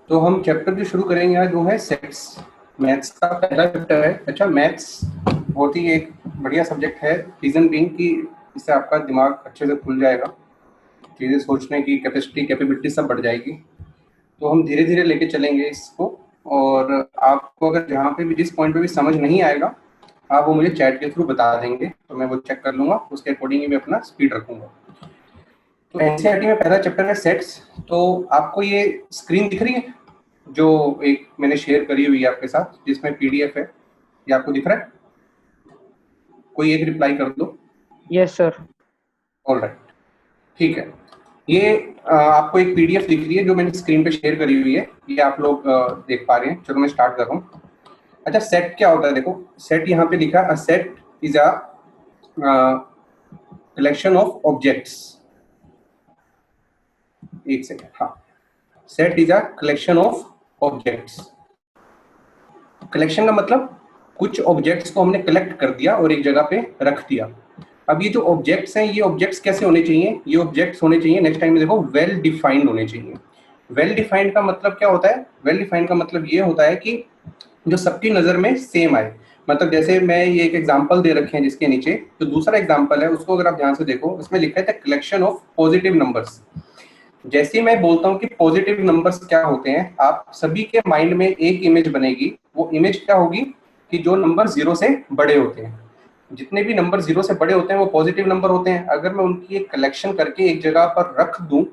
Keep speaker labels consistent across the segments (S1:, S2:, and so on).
S1: तो हम चैप्टर जो शुरू करेंगे आज वो है सेट्स। मैथ्स का पहला चैप्टर है। अच्छा, मैथ्स बहुत ही एक बढ़िया सब्जेक्ट है, रीजन बीइंग कि इससे आपका दिमाग अच्छे से खुल जाएगा, चीज़ें सोचने की कैपेसिटी कैपेबिलिटी सब बढ़ जाएगी। तो हम धीरे धीरे लेके चलेंगे इसको। और आपको अगर जहाँ पे भी जिस पॉइंट पे भी समझ नहीं आएगा आप वो मुझे चैट के थ्रू बता देंगे, तो मैं वो चेक कर लूँगा, उसके अकॉर्डिंग ही मैं अपना स्पीड रखूँगा। तो एनसीईआरटी में पहला चैप्टर है सेट्स। तो आपको ये स्क्रीन दिख रही है जो एक मैंने शेयर करी हुई है आपके साथ, जिसमें पीडीएफ है, ये आपको दिख रहा है? कोई एक रिप्लाई कर दो।
S2: Yes sir.
S1: ऑल राइट, ठीक है। ये आपको एक पीडीएफ दिख रही है जो मैंने स्क्रीन पे शेयर करी हुई है, ये आप लोग देख पा रहे हैं। चलो मैं स्टार्ट कर रहा हूँ। अच्छा, सेट क्या होता है? देखो, सेट यहाँ पे लिखा है, set is a collection of objects. एक सेकेंड, हाँ। Set is a collection of objects. Collection का मतलब कुछ ऑब्जेक्ट्स को हमने कलेक्ट कर दिया और एक जगह पे रख दिया। अब ये जो ऑब्जेक्ट्स हैं, ये ऑब्जेक्ट्स कैसे होने चाहिए? ये ऑब्जेक्ट्स होने चाहिए, नेक्स्ट टाइम में देखो, वेल डिफाइंड होने चाहिए। वेल डिफाइंड का मतलब क्या होता है? वेल डिफाइंड का मतलब ये होता है कि जो सबकी नजर में सेम आए। मतलब जैसे मैं ये एक एग्जांपल दे रखे हैं जिसके नीचे, जो दूसरा एग्जांपल है उसको अगर आप ध्यान से देखो, उसमें लिखा है the collection of positive numbers. जैसे ही मैं बोलता हूँ कि पॉजिटिव नंबर्स क्या होते हैं, आप सभी के माइंड में एक इमेज बनेगी। वो इमेज क्या होगी कि जो नंबर जीरो से बड़े होते हैं, जितने भी नंबर जीरो से बड़े होते हैं वो पॉजिटिव नंबर होते हैं। अगर मैं उनकी एक कलेक्शन करके एक जगह पर रख दूं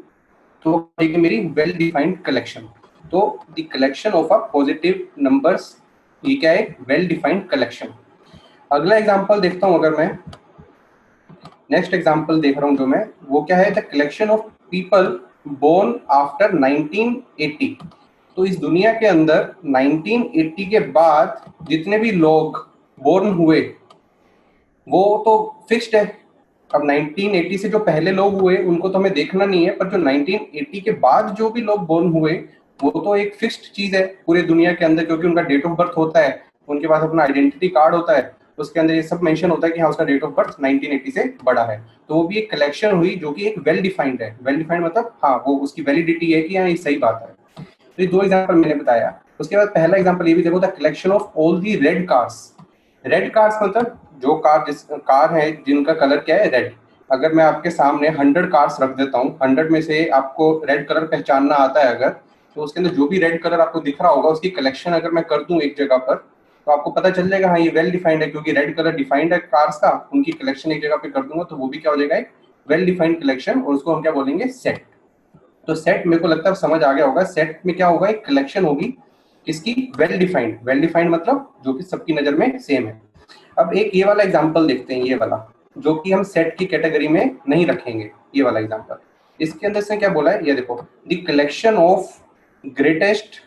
S1: तो ये मेरी वेल डिफाइंड कलेक्शन। तो the collection of a positive numbers, ये क्या है? Well defined collection. अगला एग्जांपल देखता हूं अगर मैं, नेक्स्ट एग्जांपल देख रहा हूं जो मैं, वो क्या है? The collection of people born after 1980। तो इस दुनिया के अंदर 1980 के बाद जितने भी लोग बोर्न हुए वो तो फिक्स्ड है। अब 1980 से जो पहले लोग हुए उनको तो हमें देखना नहीं है, पर जो 1980 के बाद जो भी लोग बोर्न हुए वो तो एक फिक्स्ड चीज है पूरे दुनिया के अंदर, क्योंकि उनका डेट ऑफ बर्थ होता है, उनके पास अपना आइडेंटिटी कार्ड होता है, उसके अंदर ये सब मेंशन होता है कि हाँ उसका डेट ऑफ बर्थ 1980 से बड़ा है। तो वो भी एक कलेक्शन हुई जो कि एक वेल डिफाइंड है। वेल डिफाइंड मतलब हाँ वो उसकी वैलिडिटी है कि हाँ ये सही बात है। तो ये दो एग्जाम्पल मैंने बताया। उसके बाद पहला एग्जाम्पल ये भी देखो, the collection of all the red cars. Red cars मतलब जो कार, जिस कार है जिनका कलर क्या है? रेड। अगर मैं आपके सामने 100 कार्स रख देता हूँ, 100 में से आपको रेड कलर पहचानना आता है अगर, तो उसके अंदर जो भी रेड कलर आपको दिख रहा होगा उसकी कलेक्शन अगर मैं कर दूं एक जगह पर, तो आपको पता चल जाएगा हाँ ये वेल डिफाइंड है, क्योंकि रेड कलर डिफाइंड है कार्स का। उनकी कलेक्शन एक जगह पे कर दूंगा तो वो भी क्या हो जाएगा? एक वेल डिफाइंड कलेक्शन, और उसको हम क्या बोलेंगे? सेट। तो सेट मेरे को लगता है समझ आ गया होगा। सेट में क्या होगा? एक कलेक्शन होगी इसकी वेल डिफाइंड। वेल डिफाइंड मतलब जो कि सबकी नजर में सेम है। अब एक ये वाला एग्जांपल देखते हैं, ये वाला जो कि हम सेट की कैटेगरी में नहीं रखेंगे। ये वाला एग्जांपल, इसके अंदर से क्या बोला है ये देखो, the collection of greatest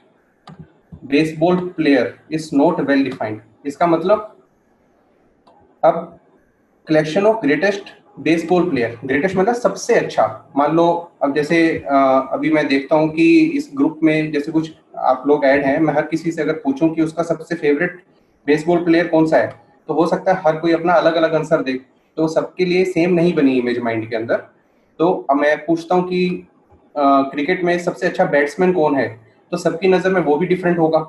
S1: baseball player is not well defined. इसका मतलब, अब collection of greatest baseball player, greatest मतलब सबसे अच्छा। मान लो अब जैसे अभी मैं देखता हूँ कि इस ग्रुप में जैसे कुछ आप लोग ऐड हैं, मैं हर किसी से अगर पूछूं कि उसका सबसे फेवरेट बेसबॉल प्लेयर कौन सा है, तो हो सकता है हर कोई अपना अलग अलग आंसर दे, तो सबके लिए सेम नहीं बनी इमेज माइंड के अंदर। तो अब मैं पूछता हूँ कि क्रिकेट में सबसे अच्छा बैट्समैन कौन है, तो सबकी नजर में वो भी डिफरेंट होगा।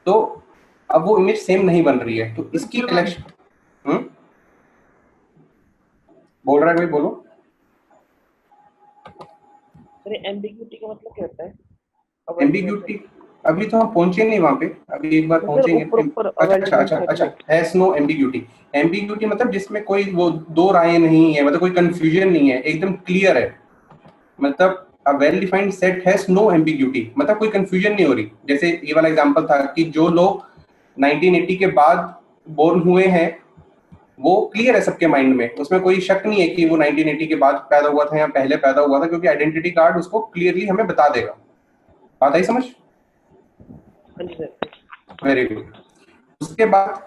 S1: तो अब वो इमेज सेम नहीं बन रही है, तो इसकी कलेक्शन। बोल रहा है कोई? बोलो।
S2: सर एम्बिग्यूटी का मतलब क्या होता है?
S1: एम्बिग्यूटी, अभी तो हम पहुंचे नहीं वहां पे, अभी एक बार
S2: तो सर
S1: पहुंचेंगे।
S2: ऊपर ऊपर
S1: अच्छा
S2: वेल
S1: अच्छा
S2: डिफाइंड
S1: अच्छा
S2: सेट
S1: अच्छा,
S2: में।
S1: Has no ambiguity. एम्बिग्यूटी मतलब जिसमें कोई वो दो राय नहीं है, मतलब कोई कंफ्यूजन नहीं है, एकदम क्लियर है। मतलब a well defined set has no ambiguity मतलब कोई कंफ्यूजन नहीं हो रही। जैसे ये वाला एग्जांपल था कि जो लोग 1980 के बाद बोर्न हुए हैं वो क्लियर है सबके माइंड में, उसमें कोई शक नहीं है कि वो 1980 के बाद पैदा हुआ था या पहले पैदा हुआ था, क्योंकि आइडेंटिटी कार्ड उसको क्लियरली हमें बता देगा। बात आई समझ?
S2: हाँ जी सर।
S1: Very good. उसके बाद,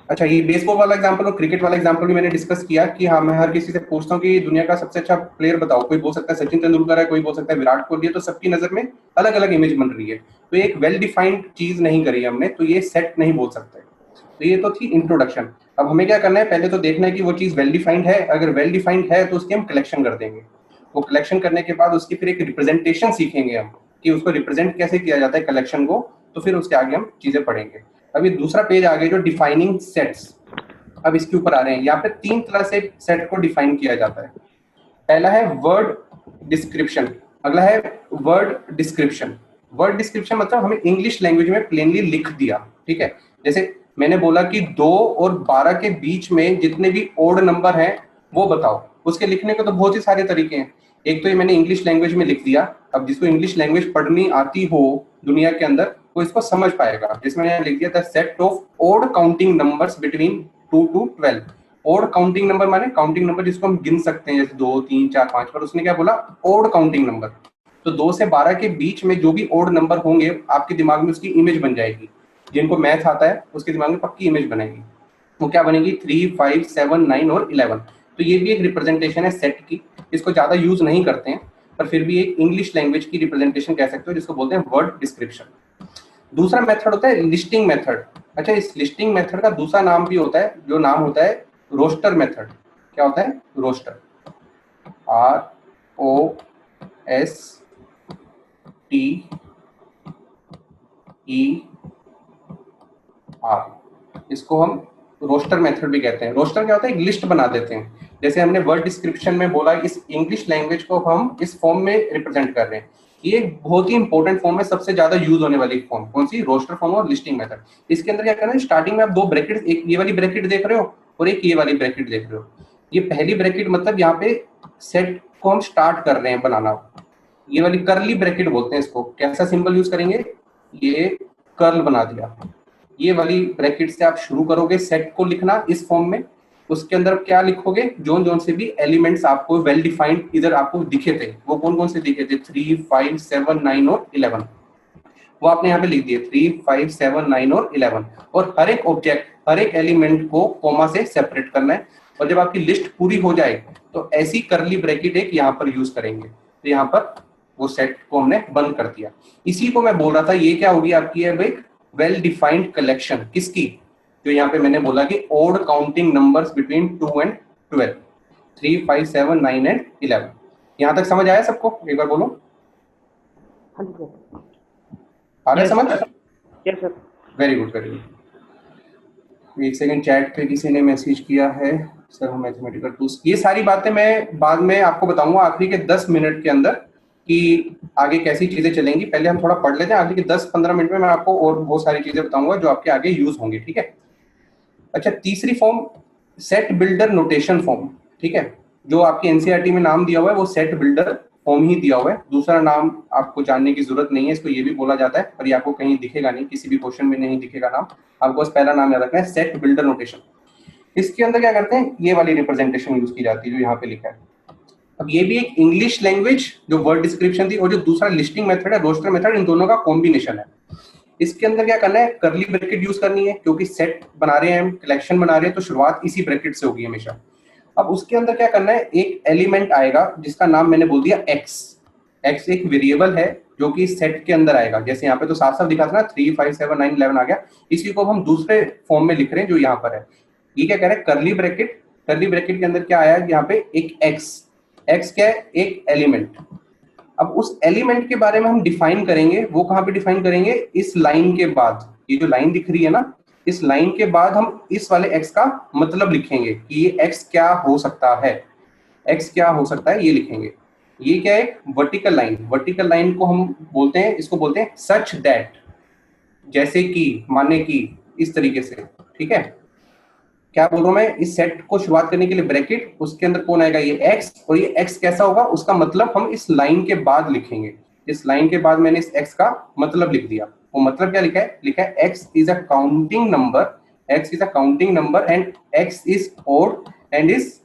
S1: अच्छा ये बेसबॉल वाला एग्जांपल और क्रिकेट वाला एग्जांपल भी मैंने डिस्कस किया कि हाँ मैं हर किसी से पूछता हूँ कि दुनिया का सबसे अच्छा प्लेयर बताओ। कोई बोल सकता है सचिन तेंदुलकर है, कोई बोल सकता है विराट कोहली है, तो सबकी नजर में अलग अलग इमेज बन रही है। तो एक वेल डिफाइंड चीज नहीं करी हमने, तो ये सेट नहीं बोल सकते। तो ये तो थी इंट्रोडक्शन। अब हमें क्या करना है? पहले तो देखना है कि वो चीज वेल डिफाइंड है। अगर वेल डिफाइंड है तो उसकी हम कलेक्शन कर देंगे। वो कलेक्शन करने के बाद उसकी फिर एक रिप्रेजेंटेशन सीखेंगे हम। कि उसको रिप्रेजेंट कैसे किया जाता है कलेक्शन को, तो फिर उसके आगे हम चीजें पढ़ेंगे। अभी दूसरा पेज आ गया जो डिफाइनिंग सेट्स। अब इसके ऊपर आ रहे हैं, यहाँ पे 3 तरह से सेट को डिफाइन किया जाता है। पहला है वर्ड डिस्क्रिप्शन, अगला है वर्ड डिस्क्रिप्शन। वर्ड डिस्क्रिप्शन मतलब हमें इंग्लिश लैंग्वेज में प्लेनली लिख दिया, ठीक है। जैसे मैंने बोला कि 2 और 12 के बीच में जितने भी ओड नंबर हैं वो बताओ। उसके लिखने के तो बहुत ही सारे तरीके हैं। एक तो ये मैंने इंग्लिश लैंग्वेज में लिख दिया। अब जिसको इंग्लिश लैंग्वेज पढ़नी आती हो दुनिया के अंदर, वो इसको समझ पाएगा। जिसमें मैंने लिख दिया the set of odd counting numbers between 2 to 12। Odd counting number माने काउंटिंग नंबर जिसको हम गिन सकते हैं, जैसे 2 3 4 5, पर उसने क्या बोला, ओड काउंटिंग नंबर। तो 2 से 12 के बीच में जो भी ओड नंबर होंगे आपके दिमाग में उसकी इमेज बन जाएगी। जिनको मैथ आता है उसके दिमाग में पक्की इमेज बनेगी। वो क्या बनेगी, 3 5 7 9 और 11। तो ये भी एक रिप्रेजेंटेशन है सेट की। इसको ज्यादा यूज नहीं करते हैं, पर फिर भी एक इंग्लिश लैंग्वेज की रिप्रेजेंटेशन कह सकते हो, जिसको बोलते हैं वर्ड डिस्क्रिप्शन। दूसरा मेथड होता है लिस्टिंग मेथड। अच्छा, इस लिस्टिंग मेथड का दूसरा नाम भी होता है, जो नाम होता है रोस्टर मेथड। क्या होता है, रोस्टर, ROSTER। इसको हम रोस्टर मेथड भी कहते हैं। रोस्टर क्या होता है, एक लिस्ट बना देते हैं। जैसे हमने वर्ड डिस्क्रिप्शन में बोला, इस इंग्लिश लैंग्वेज को हम इस फॉर्म में रिप्रेजेंट कर रहे हैं। ये एक बहुत ही इंपॉर्टेंट फॉर्म है, सबसे ज्यादा यूज होने वाली फॉर्म कौन सी, रोस्टर फॉर्म और लिस्टिंग मेथड। इसके अंदर क्या करना है, स्टार्टिंग में आप 2 ब्रैकेट, एक ये वाली ब्रैकेट देख रहे हो और एक ये वाली ब्रैकेट देख रहे हो। ये पहली ब्रैकेट मतलब यहाँ पे सेट को हम स्टार्ट कर रहे हैं बनाना। ये वाली करली ब्रैकेट बोलते हैं इसको। कैसा सिंबल यूज करेंगे, ये कर्ल बना दिया। ये वाली ब्रैकेट से आप शुरू करोगे सेट को लिखना इस फॉर्म में। उसके अंदर क्या लिखोगे, जोन जोन से भी एलिमेंट्स आपको वेल डिफाइंड इधर आपको दिखे थे, वो कौन कौन से दिखे थे, 3 5 7 9 और 11। वो आपने यहाँ पे लिख दिए 3 5 7 9 और 11। और हर एक ऑब्जेक्ट, हर एक एलिमेंट को कॉमा से सेपरेट करना है। और जब आपकी लिस्ट पूरी हो जाए तो ऐसी करली ब्रैकेट एक यहाँ पर यूज करेंगे। तो यहाँ पर वो सेट को हमने बंद कर दिया। इसी को मैं बोल रहा था, ये क्या होगी आपकी है भाई, वेल डिफाइंड कलेक्शन। किसकी, जो यहाँ पे मैंने बोला कि odd counting numbers between 2 and 12, 3 5 7 9 and 11। यहाँ तक समझ आया सबको, एक बार बोलो।
S2: हाँ जी सर।
S1: आ रहा है
S2: Yes,
S1: समझ,
S2: yes sir.
S1: Very good very good. एक सेकंड, चैट पे किसी ने मैसेज किया है, सर हम मैथमेटिकल टूल्स, ये सारी बातें मैं बाद में आपको बताऊंगा आखिरी के 10 मिनट के अंदर कि आगे कैसी चीजें चलेंगी। पहले हम थोड़ा पढ़ लेते हैं, आखिरी के 10-15 मिनट में मैं आपको और बहुत सारी चीजें बताऊंगा जो आपके आगे यूज होंगी, ठीक है। अच्छा, तीसरी form set builder notation form, ठीक है। जो आपके एनसीईआरटी में नाम दिया हुआ है वो सेट बिल्डर फॉर्म ही दिया हुआ है, दूसरा नाम आपको जानने की जरूरत नहीं है। इसको ये भी बोला जाता है, पर ये आपको कहीं दिखेगा नहीं, किसी भी क्वेश्चन में नहीं दिखेगा नाम। आपको बस पहला नाम याद रखना है, सेट बिल्डर नोटेशन। इसके अंदर क्या करते हैं, ये वाली रिप्रेजेंटेशन यूज की जाती है जो यहाँ पे लिखा है। अब ये भी एक इंग्लिश लैंग्वेज जो वर्ड डिस्क्रिप्शन थी, और जो दूसरा लिस्टिंग मेथड है, रोस्टर मेथड, इन दोनों का कॉम्बिनेशन है। इसके अंदर क्या करना है, करली ब्रैकेट यूज करनी है, क्योंकि सेट बना रहे हैं, कलेक्शन बना रहे हैं, तो शुरुआत इसी ब्रैकेट से होगी हमेशा। अब उसके अंदर क्या करना है, एक एलिमेंट आएगा जिसका नाम मैंने बोल दिया एक्स। एक्स एक वेरिएबल है जो कि सेट के अंदर आएगा। जैसे यहाँ पे तो साफ साफ दिखा था ना, 3 5 7 9 11 आ गया। इसी को हम दूसरे फॉर्म में लिख रहे हैं जो यहाँ पर है। ये क्या कह रहा है, करली ब्रैकेट। करली ब्रैकेट के अंदर क्या आया, यहाँ पे एक एक्स। एक्स क्या है, एक एलिमेंट। अब उस एलिमेंट के बारे में हम डिफाइन करेंगे, वो कहाँ पे डिफाइन करेंगे, इस लाइन के बाद। ये जो लाइन दिख रही है ना, इस लाइन के बाद हम इस वाले एक्स का मतलब लिखेंगे कि ये एक्स क्या हो सकता है। एक्स क्या हो सकता है ये लिखेंगे। ये क्या है, वर्टिकल लाइन। वर्टिकल लाइन को हम बोलते हैं, इसको बोलते हैं सच दैट, जैसे कि, माने कि, इस तरीके से, ठीक है। क्या बोल रहा हूं मैं, इस सेट को शुरुआत करने के लिए ब्रैकेट, उसके अंदर कौन आएगा, ये एक्स। और ये एक्स कैसा होगा, उसका मतलब हम इस लाइन के बाद लिखेंगे। इस लाइन के बाद मैंने इस एक्स का मतलब लिख दिया। वो मतलब क्या लिखा है, लिखा है x is a counting number, x is a counting number and x is odd and is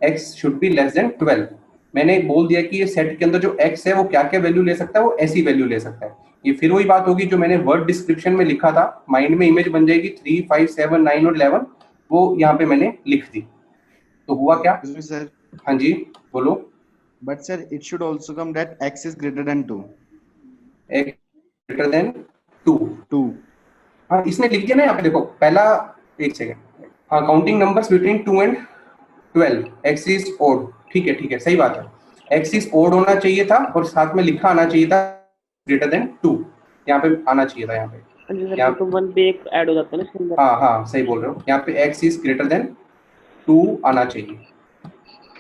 S1: x should be less than 12। मैंने बोल दिया कि ये सेट के अंदर जो एक्स है वो क्या क्या वैल्यू ले सकता है, वो ऐसी वैल्यू ले सकता है। ये फिर वही बात होगी जो मैंने वर्ड डिस्क्रिप्शन में लिखा था, माइंड में इमेज बन जाएगी 3 5 7 9 और 11, वो यहाँ पे मैंने लिख दी। तो हुआ क्या,
S3: Sir,
S1: हाँ जी बोलो।
S3: but sir, it should also come that x is greater than 2.
S1: X greater than 2।
S3: 2.
S1: हाँ, इसने लिख दिया ना यहाँ पे, देखो पहला, एक सेकेंड, हाँ, counting numbers between 2 and 12, x is odd. ठीक है ठीक है, सही बात है। एक्स इज ओड होना चाहिए था और साथ में लिखा आना चाहिए था ग्रेटर देन 2, यहाँ पे आना चाहिए था, यहाँ पे।
S2: हाँ जी सर,
S1: यहाँ
S2: तो 1 पे एक ऐड हो जाता है ना इसके अंदर।
S1: हाँ हाँ सही बोल रहे हो, यहाँ पे x इज ग्रेटर देन 2 आना चाहिए।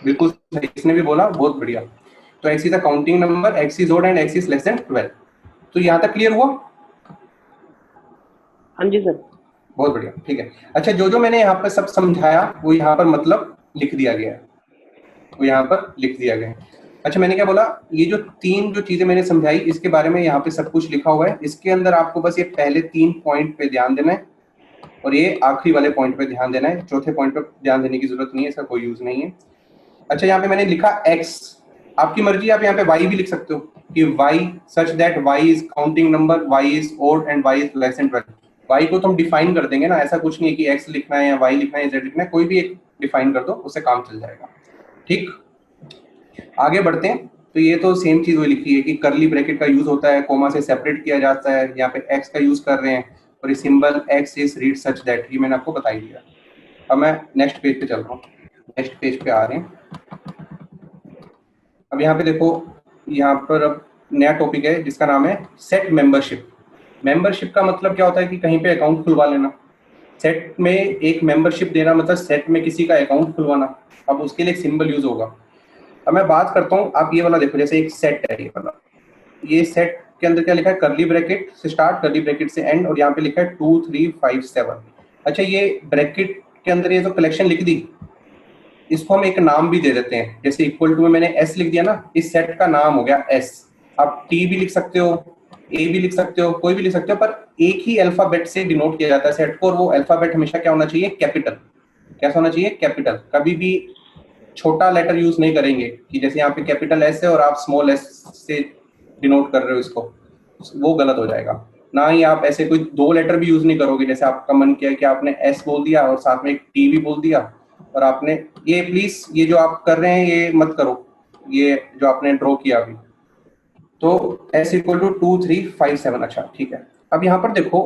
S1: बिल्कुल सही, इसने भी बोला, बहुत बढ़िया। तो x is a counting number, x is odd and x is less than 12। तो यहाँ तक क्लियर हुआ?
S2: हाँ जी सर।
S1: बहुत बढ़िया, ठीक है। अच्छा, जो जो मैंने यहाँ पर सब समझाया वो यहाँ पर मतलब लिख दिया गया है, वो यहाँ पर लिख दिया गया है। अच्छा, मैंने क्या बोला, ये जो तीन जो चीजें मैंने समझाई इसके बारे में यहाँ पे सब कुछ लिखा हुआ है। इसके अंदर आपको बस ये पहले 3 पॉइंट पे ध्यान देना है और ये आखिरी वाले पॉइंट पे ध्यान देना है। चौथे पॉइंट पे ध्यान देने की जरूरत नहीं है, इसका कोई यूज नहीं है। अच्छा, यहाँ पे मैंने लिखा x, आपकी मर्जी, आप यहाँ पे y भी लिख सकते हो कि y such that y is counting number, y is odd and y is less than 12। y को तो हम डिफाइन कर देंगे ना, ऐसा कुछ नहीं है कि x लिखना है या y लिखना है या z लिखना है, कोई भी एक डिफाइन कर दो, उससे काम चल जाएगा। ठीक, आगे बढ़ते हैं। तो ये तो सेम चीज वही लिखी है कि करली ब्रैकेट का यूज होता है, कोमा से सेपरेट किया जाता है, यहाँ पे x का यूज कर रहे हैं और ये symbol x is read such that, ये मैंने आपको बता ही दिया। अब मैं नेक्स्ट पेज पे चल रहा हूँ, नेक्स्ट पेज पे आ रहे हैं। अब यहाँ पे देखो, यहाँ पर अब नया टॉपिक है जिसका नाम है सेट मेंबरशिप। मेंबरशिप का मतलब क्या होता है कि कहीं पे अकाउंट खुलवा लेना। सेट में एक मेंबरशिप देना मतलब सेट में किसी का अकाउंट खुलवाना। अब उसके लिए एक सिंबल यूज होगा। अब मैं बात करता हूँ, आप ये वाला देखो, जैसे एक सेट है ये वाला, ये सेट के अंदर क्या लिखा है, करली ब्रैकेट से स्टार्ट, करली ब्रैकेट से एंड, और यहाँ पे लिखा है 2 3 5 7। अच्छा, ये ब्रैकेट के अंदर ये तो कलेक्शन लिख दी, इसको हम एक नाम भी दे देते हैं। जैसे इक्वल टू में मैंने s लिख दिया ना, इस सेट का नाम हो गया s। आप t भी लिख सकते हो, a भी लिख सकते हो, कोई भी लिख सकते हो, पर एक ही अल्फाबेट से डिनोट किया जाता है सेट को, और वो अल्फाबेट हमेशा क्या होना चाहिए, कैपिटल। कैसा होना चाहिए, कैपिटल। कभी भी छोटा लेटर यूज नहीं करेंगे कि जैसे यहाँ पे कैपिटल S है और आप स्मॉल s से डिनोट कर रहे हो इसको, वो गलत हो जाएगा। ना ही आप ऐसे कोई 2 लेटर भी यूज नहीं करोगे, जैसे आपका मन किया कि आपने S बोल दिया और साथ में एक T भी बोल दिया, और आपने ये, प्लीज ये जो आप कर रहे हैं ये मत करो, ये जो आपने ड्रॉ किया अभी। तो S इक्वल टू 2 3 5 7। अच्छा ठीक है, अब यहाँ पर देखो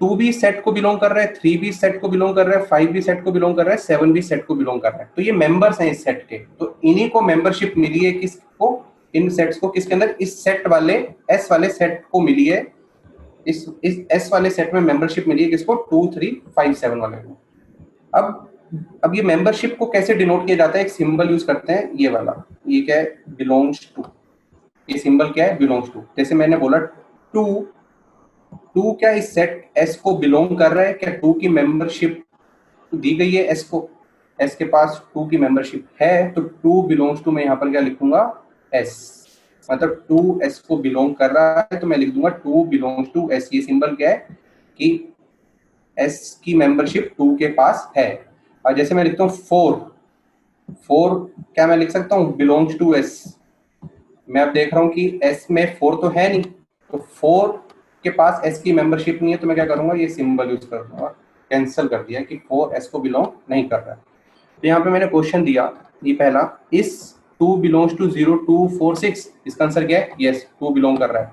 S1: 2 भी सेट को बिलोंग कर रहा है, 3 भी सेट को बिलोंग कर रहा है, 5 भी सेट को बिलोंग कर रहा है, 7 भी सेट को बिलोंग कर रहा है। तो ये मेंबर्स हैं इस सेट के, तो इन्हीं को मेंबरशिप मिली है, किसको, इन सेट्स को, किसके अंदर, इस सेट वाले S वाले सेट को मिली है। इस S वाले सेट में मेंबरशिप मिली है किसको, 2 3 5 7 वाले को। अब ये मेंबरशिप को कैसे डिनोट किया जाता है, एक सिंबल यूज करते हैं, ये वाला, ये क्या है, बिलोंग्स टू। ये सिंबल क्या है, बिलोंग्स टू। जैसे मैंने बोला 2 क्या इस सेट S को बिलोंग कर रहा है, क्या 2 की मेंबरशिप दी गई है S को, S के पास 2 की मेंबरशिप है, तो 2 बिलोंग्स टू मैं यहाँ पर क्या लिखूंगा, S। मतलब 2 S को बिलोंग कर रहा है तो मैं लिख दूंगा 2 बिलोंग्स टू S। ये सिंबल क्या है कि S की मेंबरशिप 2 के पास है। और जैसे मैं लिखता हूँ 4 क्या मैं लिख सकता हूँ, बिलोंग्स टू S। मैं अब देख रहा हूँ कि S में 4 तो है नहीं, तो 4 के पास S की मेंबरशिप नहीं है, तो मैं क्या करूंगा, ये सिंबल यूज कर दूंगा, कैंसिल कर दिया कि 4 S को बिलोंग नहीं कर रहा है। तो यहाँ पे मैंने क्वेश्चन दिया, ये पहला, इस 2 बिलोंग्स टू 0 2 4 6, इसका आंसर क्या है, यस 2 बिलोंग कर रहा है।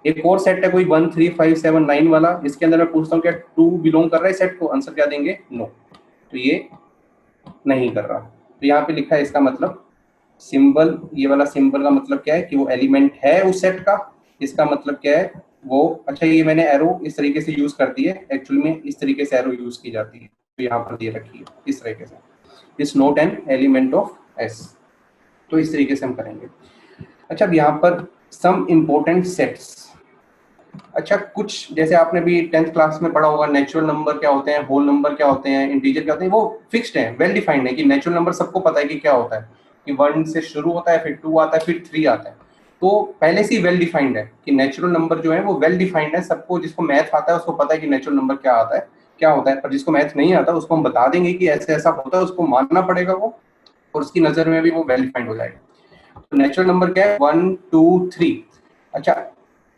S1: एक और सेट है कोई 1 3 5 7 9 वाला, इसके अंदर मैं पूछता हूँ क्या 2 बिलोंग कर रहा है सेट को, आंसर क्या देंगे, नो। तो ये नहीं कर रहा। तो यहाँ पे लिखा है, इसका मतलब सिंबल, ये वाला सिंबल का मतलब क्या है कि वो एलिमेंट है उस सेट का। इसका मतलब क्या है वो, अच्छा ये मैंने एरो इस तरीके से यूज कर दी है, एक्चुअली में इस तरीके से एरो यूज की जाती है, तो यहाँ पर दे रखी है इस तरीके से, is not an element of S। तो इस तरीके से हम करेंगे। अच्छा, अब यहाँ पर सम इम्पोर्टेंट सेट्स। अच्छा, कुछ जैसे आपने भी 10th क्लास में पढ़ा होगा, नेचुरल नंबर क्या होते हैं, होल नंबर क्या होते हैं, इंटीजर क्या होते हैं, वो फिक्स्ड है, वेल डिफाइंड है कि नेचुरल नंबर सबको पता है कि क्या होता है, कि 1 से शुरू होता है, फिर 2 आता है, फिर 3 आता है। तो पहले से ही वेल डिफाइंड है कि नेचुरल नंबर जो है वो वेल डिफाइंड है, सबको, जिसको मैथ आता है उसको पता है कि नेचुरल नंबर क्या आता है, क्या होता है। पर जिसको मैथ नहीं आता उसको हम बता देंगे कि ऐसे ऐसा होता है, उसको मानना पड़ेगा वो, और उसकी नजर में भी वो वेल डिफाइंड हो जाएगा। तो नेचुरल नंबर क्या है, 1 2 3। अच्छा,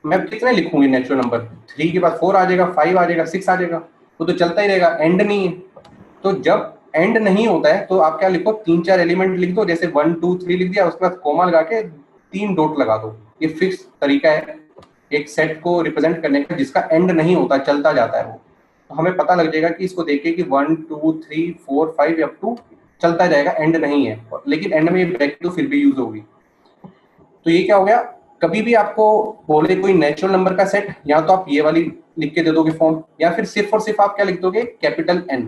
S1: मैं कितने लिखूंगी नेचुरल नंबर, 3 के बाद 4 आ जाएगा, 5 आ जाएगा, 6 आ जाएगा, वो तो चलता ही रहेगा, एंड नहीं है। तो जब एंड नहीं होता है तो आप क्या लिखो, 3 4 एलिमेंट लिख दो, जैसे 1 2 3 लिख दिया, उसके बाद कोमा लगा के 3 डॉट लगा दो। ये फिक्स तरीका है एक सेट को रिप्रेजेंट करने का जिसका एंड नहीं होता, चलता जाता है वो। तो हमें पता लग जाएगा कि इसको देखिए कि 1 2 3 4 5 अप टू चलता जाएगा, एंड नहीं है, लेकिन एंड में ये ब्रैकेट तो फिर भी यूज होगी। तो ये क्या हो गया, कभी भी आपको बोले कोई नेचुरल नंबर का सेट, या तो आप ये वाली लिख के दे दोगे फॉर्म, या फिर सिर्फ और सिर्फ आप क्या लिख दोगे, कैपिटल एन।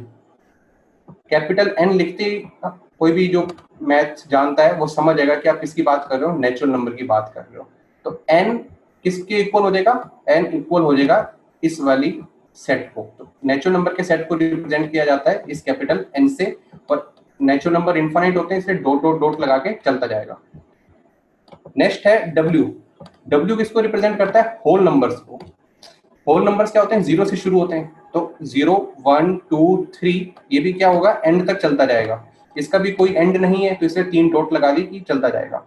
S1: कैपिटल एन लिखते ही कोई भी जो मैथ जानता है वो समझ जाएगा कि आप किसकी बात कर रहे हो, नेचुरल नंबर की बात कर रहे हो। तो एन किसके इक्वल हो जाएगा, एन इक्वल हो जाएगा इस वाली सेट को। तो नेचुरल नंबर के सेट को रिप्रेजेंट किया जाता है इस कैपिटल एन से, और नेचुरल नंबर इनफाइनाइट होते हैं, इसलिए डॉट डॉट डॉट लगा के चलता जाएगा। नेक्स्ट है डब्ल्यू। डब्ल्यू किसको रिप्रेजेंट करता है, होल नंबर्स को। होल नंबर्स क्या होते हैं, 0 से शुरू होते हैं, तो 0 1 2 3 ये भी क्या होगा, एंड तक चलता जाएगा। इसका भी कोई एंड नहीं है, तो इसे 3 डॉट लगा दी कि चलता जाएगा।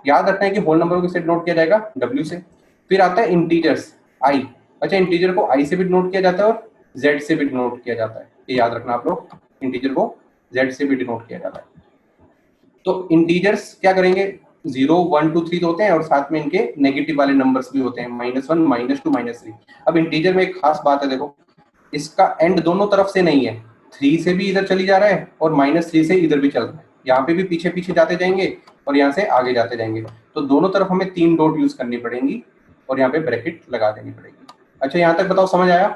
S1: याद रखना है कि होल नंबर को किससे डिनोट किया जाएगा, डब्ल्यू से। फिर आता है इंटीजर्स, आई। अच्छा, इंटीजर को आई से भी डिनोट किया जाता है और जेड से भी डिनोट किया जाता है, ये याद रखना आप लोग, इंटीजर को जेड से भी डिनोट किया जाता है। तो इंटीजर्स क्या करेंगे, 0 1 2 3 होते हैं, और साथ में इनके नेगेटिव वाले नंबर्स भी होते हैं, -1 -2 -3। अब इंटीजर में एक खास बात है, देखो इसका एंड दोनों तरफ से नहीं है, 3 से भी इधर चली जा रहा है और -3 से इधर भी चल रहा है। यहाँ पे भी पीछे पीछे जाते जाएंगे और यहाँ से आगे जाते जाएंगे, तो दोनों तरफ हमें 3 डॉट यूज करनी पड़ेंगी और यहाँ पे ब्रैकेट लगा देनी पड़ेगी। अच्छा, यहाँ तक बताओ, समझ आया?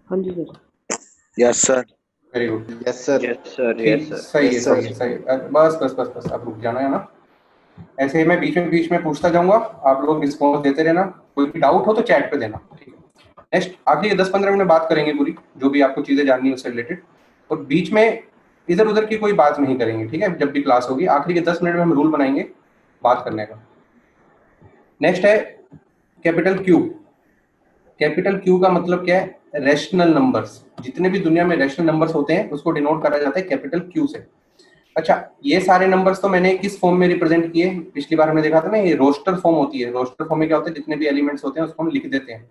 S2: हाँ जी sir.
S4: Yes sir.
S1: Very good,
S3: yes sir.
S2: Yes sir.
S1: ठीक, सही है, सही है, सही है। बस बस बस बस, अब रुक जाना है ना, ऐसे ही मैं बीच में पूछता जाऊंगा, आप लोग रिस्पॉन्स देते रहना, कोई भी डाउट हो तो चैट पे देना, ठीक है। नेक्स्ट आखिरी 10-15 मिनट बात करेंगे पूरी, जो भी आपको चीजें जाननी है उससे रिलेटेड, और बीच में इधर उधर की कोई बात नहीं करेंगे, ठीक है। जब भी क्लास होगी आखिरी के 10 मिनट में हम रूल बनाएंगे बात करने का। नेक्स्ट है कैपिटल क्यू। कैपिटल क्यू का मतलब क्या है, रैशनल नंबर्स। जितने भी दुनिया में रैशनल नंबर्स होते हैं उसको डिनोट करा जाता है कैपिटल क्यू से। अच्छा, ये सारे नंबर्स तो मैंने किस फॉर्म में रिप्रेजेंट किए, पिछली बार हमने देखा था ना, ये रोस्टर फॉर्म होती है। रोस्टर फॉर्म में क्या होता है, जितने भी एलिमेंट्स होते हैं उसको हम लिख देते हैं।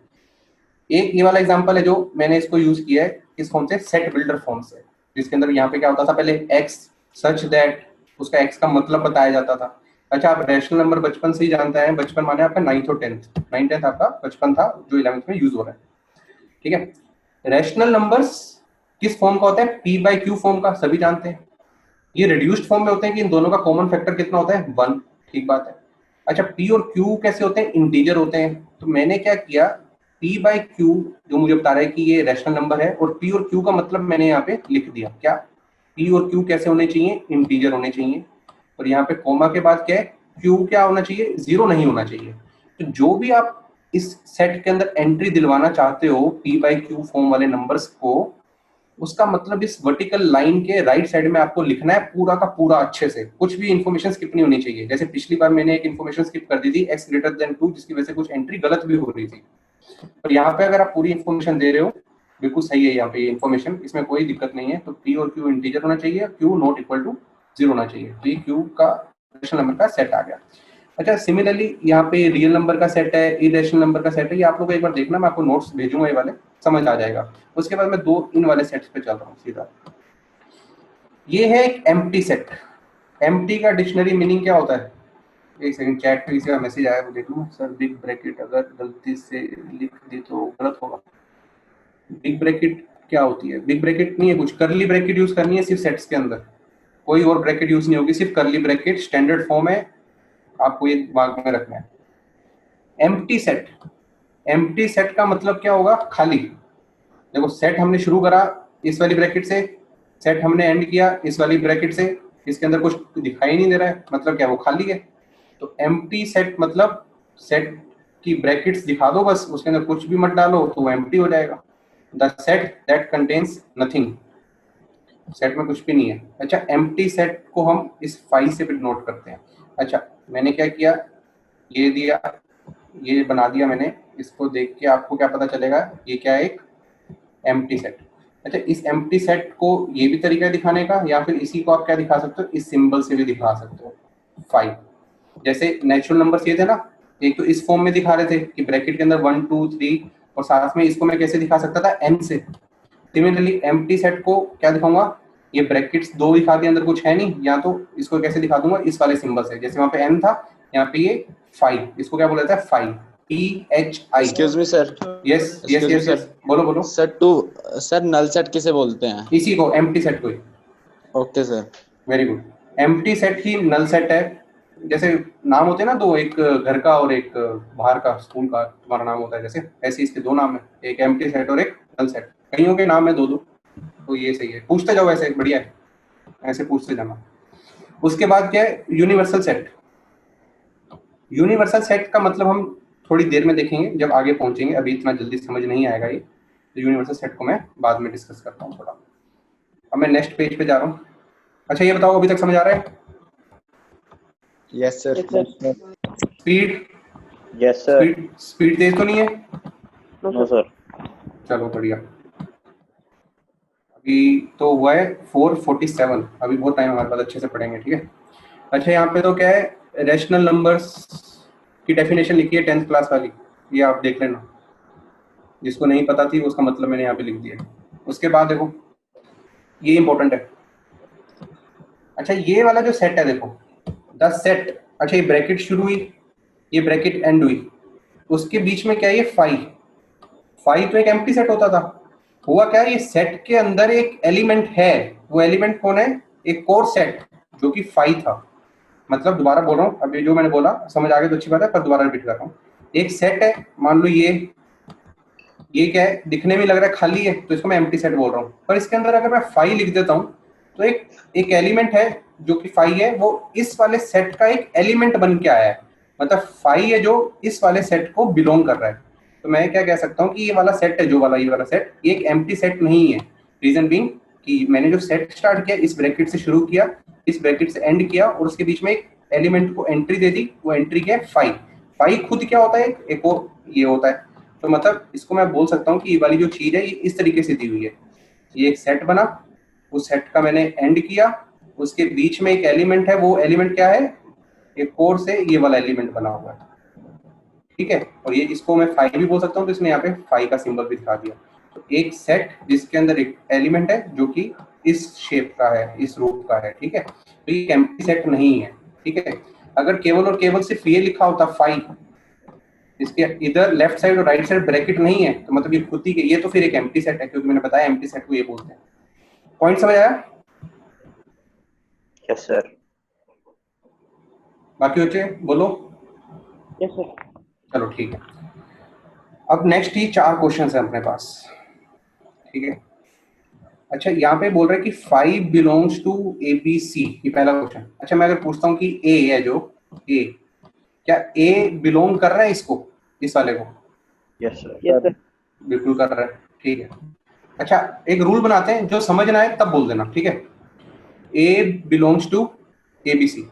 S1: एक ये वाला एग्जांपल है जो मैंने इसको यूज किया है किस फॉर्म से, सेट बिल्डर फॉर्म से, जिसके अंदर यहाँ पे क्या होता था, पहले एक्स सच दैट, उसका एक्स का मतलब बताया जाता था। अच्छा, आप रैशनल नंबर बचपन से ही जानते हैं, बचपन माने आपका 9th और 10th, 9th 10th आपका बचपन था, जो 11th में यूज हो रहा है, ठीक है। रैशनल नंबर्स किस फॉर्म का होता है, पी बाई क्यू फॉर्म का, सभी जानते हैं। ये रिड्यूस्ड फॉर्म में होते हैं कि इन दोनों का कॉमन फैक्टर कितना होता है, 1, ठीक बात है। अच्छा, पी और क्यू कैसे होते हैं, इंटीजर होते हैं। तो मैंने क्या किया, पी बाई क्यू जो मुझे बता रहा है कि ये रैशनल नंबर है, और पी और क्यू का मतलब मैंने यहाँ पे लिख दिया, क्या, पी और क्यू कैसे होने चाहिए, इंटीजर होने चाहिए। और यहाँ पे कोमा के बाद क्या है, क्यू क्या होना चाहिए, 0 नहीं होना चाहिए। तो जो भी आप इस सेट के अंदर एंट्री दिलवाना चाहते हो पी बाई क्यू फॉर्म वाले नंबर्स को, उसका मतलब इस वर्टिकल लाइन के राइट साइड में आपको लिखना है पूरा का पूरा अच्छे से, कुछ भी इन्फॉर्मेशन स्किप नहीं होनी चाहिए। जैसे पिछली बार मैंने एक इन्फॉर्मेशन स्किप कर दी थी, x ग्रेटर देन 2, जिसकी वजह से कुछ एंट्री गलत भी हो रही थी। पर यहाँ पे अगर आप पूरी इन्फॉर्मेशन दे रहे हो, बिल्कुल सही है यहाँ पे ये इन्फॉर्मेशन, इसमें कोई दिक्कत नहीं है। तो p और q इंटीजर होना चाहिए, q नॉट इक्वल टू 0 होना चाहिए। तो ये q का रैशनल नंबर का सेट आ गया। अच्छा, सिमिलरली यहाँ पे रियल नंबर का सेट है, इरेशनल नंबर का सेट है, ये आप लोग एक बार देखना, मैं आपको नोट्स भेजूंगा, ये वाले समझ आ जाएगा। उसके बाद मैं 2 इन वाले सेट्स पे चल रहा हूँ सीधा। ये है एक एम्प्टी सेट। एम्प्टी का डिक्शनरी मीनिंग क्या होता है, एक सेकंड, चैट पे किसी का मैसेज आया वो देख लूँ। सर बिग ब्रैकेट अगर गलती से लिख दी तो गलत होगा। बिग ब्रैकेट क्या होती है, बिग ब्रैकेट नहीं है कुछ, करली ब्रैकेट यूज करनी है सिर्फ सेट्स के अंदर, कोई और ब्रैकेट यूज नहीं होगी, सिर्फ करली ब्रैकेट स्टैंडर्ड फॉर्म है, आपको ये दिमाग में रखना है। एम्प्टी सेट, एम्प्टी सेट का मतलब क्या होगा, खाली। देखो, सेट हमने शुरू करा इस वाली ब्रैकेट से, सेट हमने एंड किया इस वाली ब्रैकेट से, इसके अंदर कुछ दिखाई नहीं दे रहा है, मतलब क्या, वो खाली है। तो एम्प्टी सेट मतलब सेट की ब्रैकेट्स दिखा दो बस, उसके अंदर कुछ भी मत डालो तो वो एम्प्टी हो जाएगा। The set that contains nothing, set में कुछ भी नहीं है। अच्छा, एम्प्टी सेट को हम इस फाई से भी नोट करते हैं। अच्छा, मैंने क्या किया, ये दिया, ये बना दिया मैंने, इसको देख के आपको क्या पता चलेगा, ये क्या है, एक एम्प्टी सेट। अच्छा, इस एम्प्टी सेट को ये भी तरीका है दिखाने का, या फिर इसी को आप क्या दिखा सकते हो, इस सिंबल से भी दिखा सकते हो, 5। जैसे नेचुरल नंबर्स ये थे ना, एक तो इस फॉर्म में दिखा रहे थे कि ब्रैकेट के अंदर 1 2 3, और साथ में इसको मैं कैसे दिखा सकता था, n से। सिमिलरली एम्प्टी सेट को क्या दिखाऊंगा, ये ब्रैकेट्स 2 दिखा दिए, अंदर कुछ है नहीं, या तो इसको कैसे दिखा दूंगा, इस वाले सिंबल से। जैसे वहां पे n था, यहाँ पे ये 5, इसको क्या बोला जाता है, 5, PHI।
S4: Excuse me sir.
S1: Yes yes yes, बोलो बोलो
S4: सर। सर नल सेट किसे बोलते हैं?
S1: इसी को, एम्प्टी सेट को ही।
S4: Okay sir,
S1: very good. Empty set ही नल सेट है, जैसे नाम होते हैं ना दो, एक घर का और एक बाहर का स्कूल का तुम्हारा नाम होता है, जैसे ऐसे इसके दो नाम है, एक एम्प्टी सेट और एक नल सेट, कईयों के नाम है दो दो, तो ये सही है, पूछते जाओ ऐसे, बढ़िया है, ऐसे पूछते जाना। उसके बाद क्या है यूनिवर्सल सेट। यूनिवर्सल सेट का मतलब हम थोड़ी देर में देखेंगे जब आगे पहुंचेंगे, अभी इतना जल्दी समझ नहीं आएगा ये, तो यूनिवर्सल सेट को मैं बाद में डिस्कस करता हूँ थोड़ा। अब मैं नेक्स्ट पेज पे जा रहा हूँ। अच्छा ये बताओ अभी तक समझ आ रहा है?
S4: Yes sir.
S1: Speed,
S4: yes sir.
S1: Speed तेज तो नहीं है?
S2: No sir.
S1: चलो बढ़िया। अभी तो हुआ है 447, अभी बहुत टाइम हमारे पास, अच्छे से पढ़ेंगे, ठीक है। अच्छा यहाँ पे तो क्या है, रैशनल नंबर्स की डेफिनेशन लिखी है 10th क्लास वाली, ये आप देख लेना, जिसको नहीं पता थी उसका मतलब मैंने यहाँ पे लिख दिया। उसके बाद देखो ये इंपॉर्टेंट है। अच्छा ये वाला जो सेट है देखो, द सेट, अच्छा ये ब्रैकेट शुरू हुई, ये ब्रैकेट एंड हुई, उसके बीच में क्या है ये फाइव तो एक एम्प्टी सेट होता था। हुआ क्या, ये सेट के अंदर एक एलिमेंट है, वो एलिमेंट कौन है, एक कोर सेट जो कि फाइव था। मतलब दोबारा बोल रहा हूँ, अभी जो मैंने बोला समझ आ गया तो अच्छी बात है, पर दोबारा रिपीट कर रहा हूँ। एक सेट है, मान लो ये क्या है, दिखने में लग रहा है खाली है, तो इसको मैं एम्प्टी सेट बोल रहा हूँ, पर इसके अंदर अगर मैं फाइव लिख देता हूँ तो एक एलिमेंट है जो कि फाइव है, वो इस वाले सेट का एक एलिमेंट बन के आया है, मतलब फाइव है जो इस वाले सेट को बिलोंग कर रहा है। तो मैं क्या कह सकता हूँ कि ये वाला सेट है, जो वाला ये वाला सेट, ये एक एम्प्टी सेट नहीं है। रीजन बीइंग कि मैंने जो सेट स्टार्ट किया इस ब्रैकेट से शुरू किया, इस ब्रैकेट से एंड किया, और उसके बीच में एक एलिमेंट को एंट्री दे दी, वो एंट्री क्या है फाइव। फाइव खुद क्या होता है, एक और ये होता है। तो मतलब इसको मैं बोल सकता हूँ कि ये वाली जो चीज है ये इस तरीके से दी हुई है, ये एक सेट बना, उस सेट का मैंने एंड किया, उसके बीच में एक एलिमेंट है, वो एलिमेंट क्या है, एक कोर से ये वाला एलिमेंट बना हुआ है, ठीक है। और ये इसको मैं फाइव भी बोल सकता हूँ, तो इसमें यहाँ पे फाइव का सिंबल भी दिखा दिया। तो एक सेट जिसके अंदर एक एलिमेंट है जो कि इस शेप का है, इस रूप का है, ठीक है। तो ये एम्प्टी सेट नहीं है, ठीक है। अगर केवल और केवल सिर्फ ये लिखा होता फाइव, इसके इधर लेफ्ट साइड और राइट साइड ब्रैकेट नहीं है, तो मतलब ये खुद ही, ये तो फिर एक एम्प्टी सेट है, क्योंकि मैंने बताया एम्प्टी सेट को ये बोलते हैं। पॉइंट समझ आया?
S4: Yes sir.
S1: बाकी बच्चे बोलो।
S2: Yes sir.
S1: चलो ठीक है। अब नेक्स्ट ही 4 क्वेश्चन है अपने पास, ठीक है। अच्छा यहाँ पे बोल रहा है कि 5 belongs to A B C, ये पहला क्वेश्चन। अच्छा मैं अगर पूछता हूँ कि ए है जो ए, क्या ए बिलोंग कर रहा है इसको, इस वाले को?
S4: Yes sir.
S2: Yes sir.
S1: बिल्कुल कर रहा है, ठीक है। अच्छा एक रूल बनाते हैं, जो समझ ना आए तब बोल देना, ठीक है। A belongs to A B C,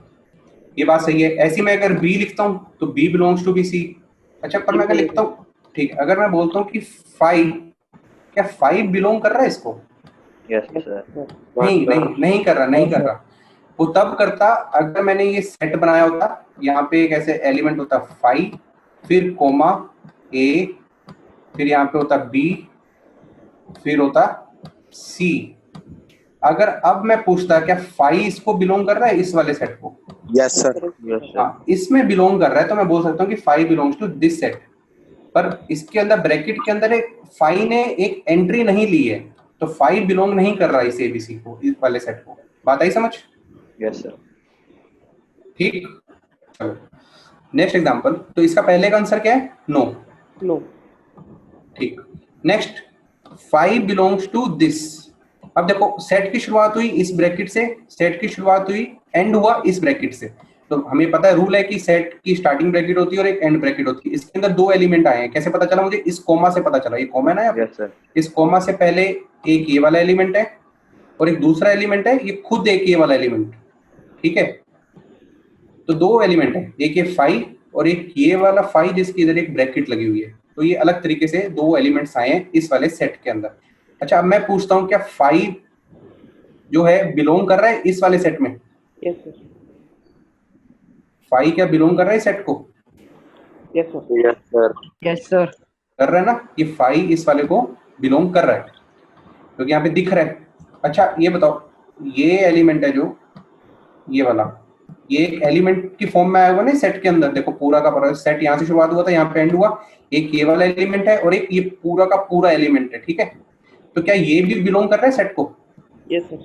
S1: ये बात सही है। ऐसी मैं अगर बी लिखता हूँ तो B belongs to B C. अच्छा पर मैं अगर लिखता हूँ, ठीक है, अगर मैं बोलता हूँ कि 5, क्या 5 बिलोंग कर रहा है इसको?
S4: Yes sir.
S1: नहीं कर रहा। वो तब करता अगर मैंने ये सेट बनाया होता, यहाँ पे एक ऐसे एलिमेंट होता 5, फिर कोमा ए, फिर यहाँ पे होता बी, फिर होता सी। अगर अब मैं पूछता क्या 5 इसको बिलोंग कर रहा है, इस वाले सेट को?
S4: Yes sir.
S1: हाँ इसमें बिलोंग कर रहा है, तो मैं बोल सकता हूँ कि 5 बिलोंग्स टू दिस सेट। पर इसके अंदर ब्रैकेट के अंदर एक 5 ने एक एंट्री नहीं ली है, तो 5 बिलोंग नहीं कर रहा है इस एबीसी को, इस वाले सेट को। बात आई समझ?
S4: Yes sir.
S1: ठीक, चलो नेक्स्ट एग्जांपल। तो इसका पहले का आंसर क्या है? नो।
S2: नो।
S1: ठीक, नेक्स्ट 5 बिलोंग्स टू दिस। अब देखो सेट की शुरुआत हुई इस ब्रैकेट से, सेट की शुरुआत हुई, एंड हुआ इस ब्रैकेट से। तो हमें पता है, रूल है कि सेट की स्टार्टिंग ब्रैकेट होती है और एक एंड ब्रैकेट होती है। इसके अंदर 2 एलिमेंट आए हैं, कैसे पता चला मुझे? इस कोमा से पता चला, ये कोमा है ना यहाँ पे?
S4: Yes sir.
S1: इस कोमा से पहले एक ये वाला एलिमेंट है और एक दूसरा एलिमेंट है, ये खुद एक ये वाला एलिमेंट, ठीक है। तो 2 एलिमेंट है, एक ये 5 और एक ये वाला 5 जिसकी इधर एक ब्रैकेट लगी हुई है। तो ये अलग तरीके से 2 एलिमेंट्स आए हैं इस वाले सेट के अंदर। अच्छा अब मैं पूछता हूँ क्या 5 जो है बिलोंग कर रहा है इस वाले सेट में?
S2: Yes sir.
S1: 5 क्या बिलोंग कर रहा है सेट को?
S2: Yes sir.
S4: Yes sir.
S2: Yes sir.
S1: कर रहा है ना, ये 5 इस वाले को बिलोंग कर रहा है, क्योंकि यहाँ पे दिख रहा है। अच्छा ये बताओ, ये एलिमेंट है जो ये वाला, ये एक एलिमेंट की फॉर्म में आया हुआ ना सेट के अंदर। देखो पूरा का पूरा सेट यहाँ से शुरुआत हुआ था, यहाँ पे एंड हुआ। एक ये वाला एलिमेंट है और एक ये पूरा का पूरा एलिमेंट है, ठीक है। तो क्या ये भी बिलोंग कर रहा है सेट को?
S2: Yes sir.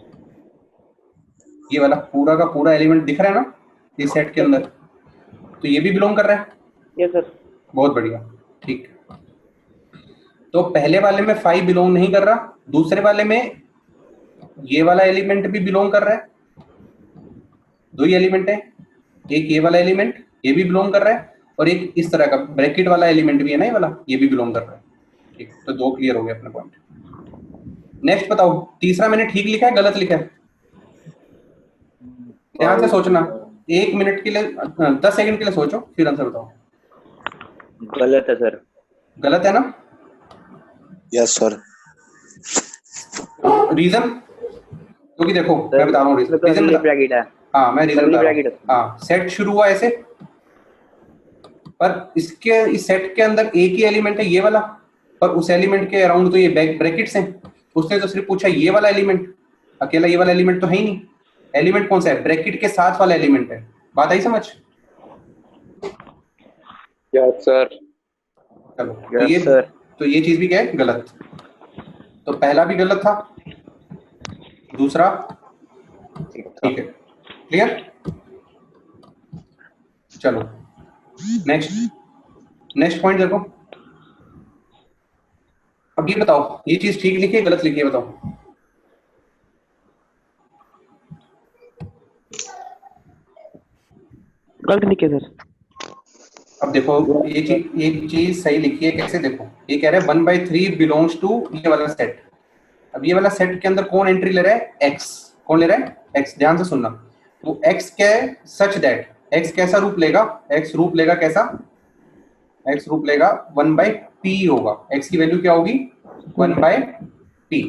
S1: ये वाला पूरा का पूरा एलिमेंट दिख रहा है ना, इस सेट के अंदर, तो ये भी बिलोंग कर रहा है।
S2: Yes sir.
S1: बहुत बढ़िया, ठीक। तो पहले वाले में 5 बिलोंग नहीं कर रहा, दूसरे वाले में ये वाला एलिमेंट भी बिलोंग कर रहा है। दो ही एलिमेंट है, एक ये वाला एलिमेंट ये भी बिलोंग कर रहा है, और एक इस तरह का ब्रैकेट वाला एलिमेंट भी है ना, ये वाला, ये भी बिलोंग कर रहा है। ठीक, तो 2 क्लियर हो गए अपने पॉइंट। नेक्स्ट बताओ, तीसरा मैंने ठीक लिखा है गलत लिखा है? ध्यान से सोचना, 1 मिनट के लिए 10 सेकंड के लिए सोचो, फिर आंसर बताओ।
S4: गलत है सर।
S1: गलत है ना?
S5: Yes sir.
S1: रीजन? क्योंकि देखो मैं बता रहा हूँ रीजन।
S4: कर्ली ब्रैकेट है।
S1: हाँ मैं रीजन
S4: कर्ली
S1: बता रहा हूँ।
S4: ब्रैकेट।
S1: हाँ, सेट शुरू हुआ ऐसे, पर इसके इस सेट के अंदर एक ही एलिमेंट है ये वाला, पर उस एलिमेंट के अराउंड तो ये ब्रैकेट्स हैं। उसने तो सिर्फ पूछा ये वाला एलिमेंट, अकेला ये वाला एलिमेंट तो है ही नहीं। एलिमेंट कौन सा है? ब्रैकेट के साथ वाला एलिमेंट है। बात आई समझ?
S5: Yes sir.
S1: चलो,
S4: यस सर।
S1: तो ये चीज भी क्या है? गलत। तो पहला भी गलत था, दूसरा ठीक है। क्लियर? चलो नेक्स्ट पॉइंट देखो। अब ये बताओ, ये चीज ठीक लिखी है गलत लिखी है? बताओ।
S2: गलत लिखे सर।
S1: अब देखो ये चीज सही लिखी है कैसे? देखो ये कह रहा है 1/3 बिलोंग्स टू ये वाला सेट। अब ये वाला सेट के अंदर कौन एंट्री ले रहा है? x। कौन ले रहा है? x। ध्यान से सुनना, वो x क्या है? सच दैट x कैसा रूप लेगा? x रूप लेगा कैसा? x रूप लेगा 1/p होगा। x की वैल्यू क्या होगी? 1/p।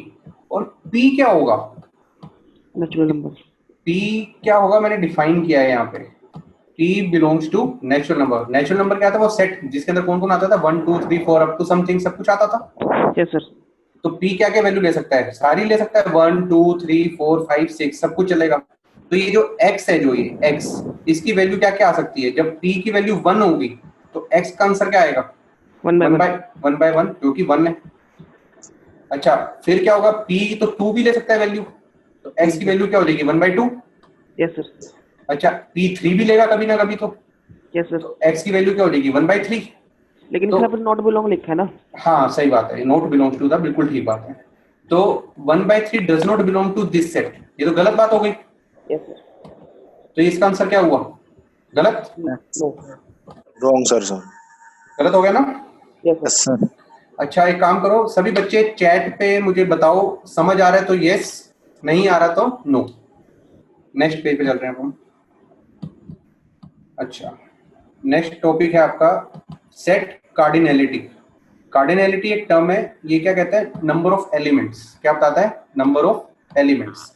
S1: और p क्या होगा?
S2: Natural number.
S1: p क्या होगा? मैंने डिफाइन किया है यहाँ पे, p belongs to natural number. Natural number क्या था? वो सेट जिसके अंदर कौन कौन आता था? 1 2 3 4 अप टू समथिंग सब कुछ आता था।
S2: Yes sir.
S1: तो p क्या क्या वैल्यू ले सकता है? सारी ले सकता है, 1 2 3 4 5 6 सब कुछ चलेगा। तो ये जो x है, जो ये x, इसकी वैल्यू क्या क्या आ सकती है? जब p की वैल्यू 1 होगी तो x का आंसर क्या आएगा? 1/1, क्योंकि 1 है। अच्छा, फिर क्या होगा? p तो 2 भी ले सकता है वैल्यू, तो x की वैल्यू क्या हो जाएगी? 1/2।
S2: Yes sir.
S1: अच्छा, p 3 भी लेगा कभी ना कभी, तो
S2: यस सर।
S1: x की वैल्यू क्या हो जाएगी? 1/3।
S2: लेकिन
S1: तो
S2: इसमें पर नॉट बिलोंग लिखा है ना।
S1: हाँ सही बात है, नॉट बिलोंग टू दा, बिल्कुल ठीक बात है। तो 1/3 does not belong to this set, ये तो गलत बात हो गई।
S2: Yes sir.
S1: तो इसका आंसर क्या हुआ? गलत।
S2: नो।
S5: Wrong sir.
S1: गलत हो गया ना?
S2: Yes
S5: yes
S2: sir.
S5: सर।
S1: अच्छा एक काम करो सभी बच्चे, चैट पे मुझे बताओ, समझ आ रहा है तो यस, नहीं आ रहा तो नो। नेक्स्ट पेज पे चल रहे हैं हम। अच्छा, नेक्स्ट टॉपिक है आपका सेट कार्डिनैलिटी। कार्डिनैलिटी एक टर्म है, ये क्या कहता है? Number of elements. क्या बताता है? Number of elements.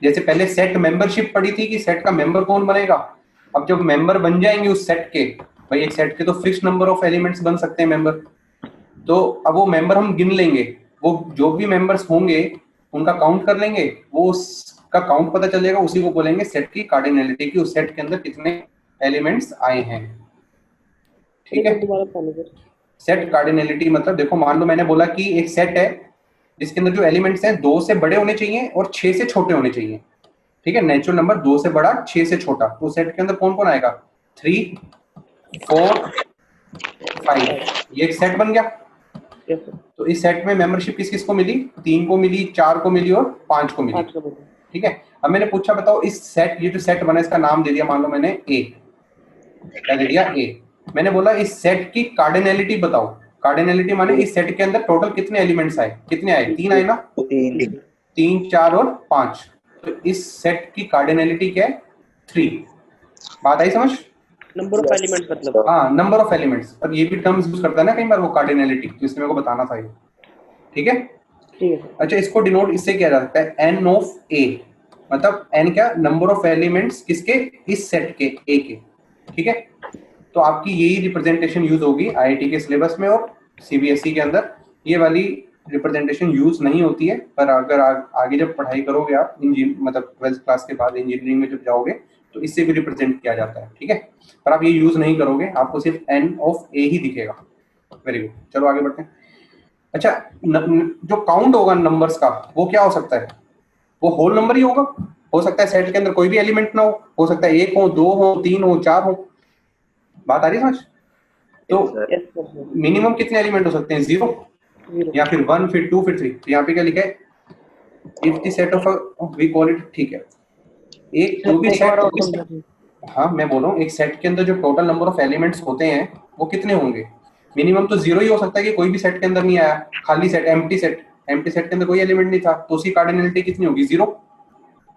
S1: जैसे पहले सेट मेंबरशिप पढ़ी थी कि सेट का मेंबर कौन बनेगा। अब जब मेंबर बन जाएंगे उस सेट के, भाई एक सेट के तो फिक्स नंबर ऑफ एलिमेंट्स बन सकते हैं मेंबर, तो अब वो मेंबर हम गिन लेंगे, वो जो भी मेंबर्स होंगे उनका काउंट कर लेंगे, वो उसका काउंट पता चलेगा, उसी को बोलेंगे सेट की कार्डिनैलिटी की, उस सेट के अंदर कितने एलिमेंट्स आए हैं। ठीक है,
S2: दोबारा बताना सर।
S1: सेट कार्डिनैलिटी मतलब देखो, मान लो मैंने बोला कि एक सेट है जिसके अंदर जो एलिमेंट्स हैं 2 से बड़े होने चाहिए और 6 से छोटे होने चाहिए। ठीक है, नेचुरल नंबर 2 से बड़ा 6 से छोटा, तो सेट के अंदर कौन कौन आएगा? 3 4 5, ये एक सेट बन गया।
S2: Yes sir.
S1: तो इस सेट में मेंबरशिप किस किस को मिली? 3 को मिली, 4 को मिली और 5 को मिली।
S2: 5 का बोलो।
S1: ठीक है, अब मैंने पूछा बताओ इस सेट, ये जो सेट बना इसका नाम दे दिया, मान लो मैंने ए, क्या दे दिया? ए। मैंने बोला इस सेट की कार्डिनैलिटी बताओ। कार्डिनैलिटी माने इस सेट के अंदर टोटल कितने एलिमेंट्स आए? कितने आए? 3 आए ना? 3 4 और 5, तो इस सेट की कार्डिनैलिटी क्या है? 3। बात आई समझ?
S2: नंबर ऑफ एलिमेंट्स मतलब।
S1: हाँ, नंबर ऑफ एलिमेंट्स। अब ये भी टर्म्स यूज करता है ना कई बार वो कार्डिनैलिटी, तो इसलिए मेरे को बताना था ये। ठीक है,
S2: ठीक है सर।
S1: अच्छा इसको डिनोट इससे किया जाता है एन ऑफ ए, मतलब एन क्या? नंबर ऑफ एलिमेंट्स किसके? इस सेट के, ए के। ठीक है, तो आपकी यही रिप्रेजेंटेशन यूज होगी आईआईटी के सिलेबस में, और सीबीएसई के अंदर ये वाली रिप्रेजेंटेशन यूज नहीं होती है, पर अगर आगे जब पढ़ाई करोगे आप मतलब 12th क्लास के बाद इंजीनियरिंग में जब जाओगे तो इससे भी रिप्रेजेंट किया जाता है। ठीक है, पर आप ये यूज नहीं करोगे, आपको सिर्फ एन ऑफ ए ही दिखेगा। वेरी गुड, चलो आगे बढ़ते हैं। अच्छा जो काउंट होगा नंबर्स का वो क्या हो सकता है? वो होल नंबर ही होगा, हो सकता है सेट के अंदर कोई भी एलिमेंट ना हो सकता है 1 हो 2 हो 3 हो 4 हो। बात आ रही है समझ? तो
S2: यस सर।
S1: मिनिमम कितने एलिमेंट हो सकते हैं? 0
S2: जीरो।
S1: या फिर 1 फिर 2 फिर 3। तो यहाँ पे क्या लिखा है? If the set of we call it, ठीक है, एक जो भी
S2: एक बार और
S1: सेट,
S2: समझा दीजिए।
S1: हाँ मैं बोल रहा हूँ एक सेट के अंदर जो टोटल नंबर ऑफ एलिमेंट्स होते हैं वो कितने होंगे? मिनिमम तो 0 ही हो सकता है कि कोई भी सेट के अंदर नहीं आया, खाली सेट, एम्प्टी सेट के अंदर कोई एलिमेंट नहीं था, तो उसकी कार्डिनलिटी कितनी होगी? 0।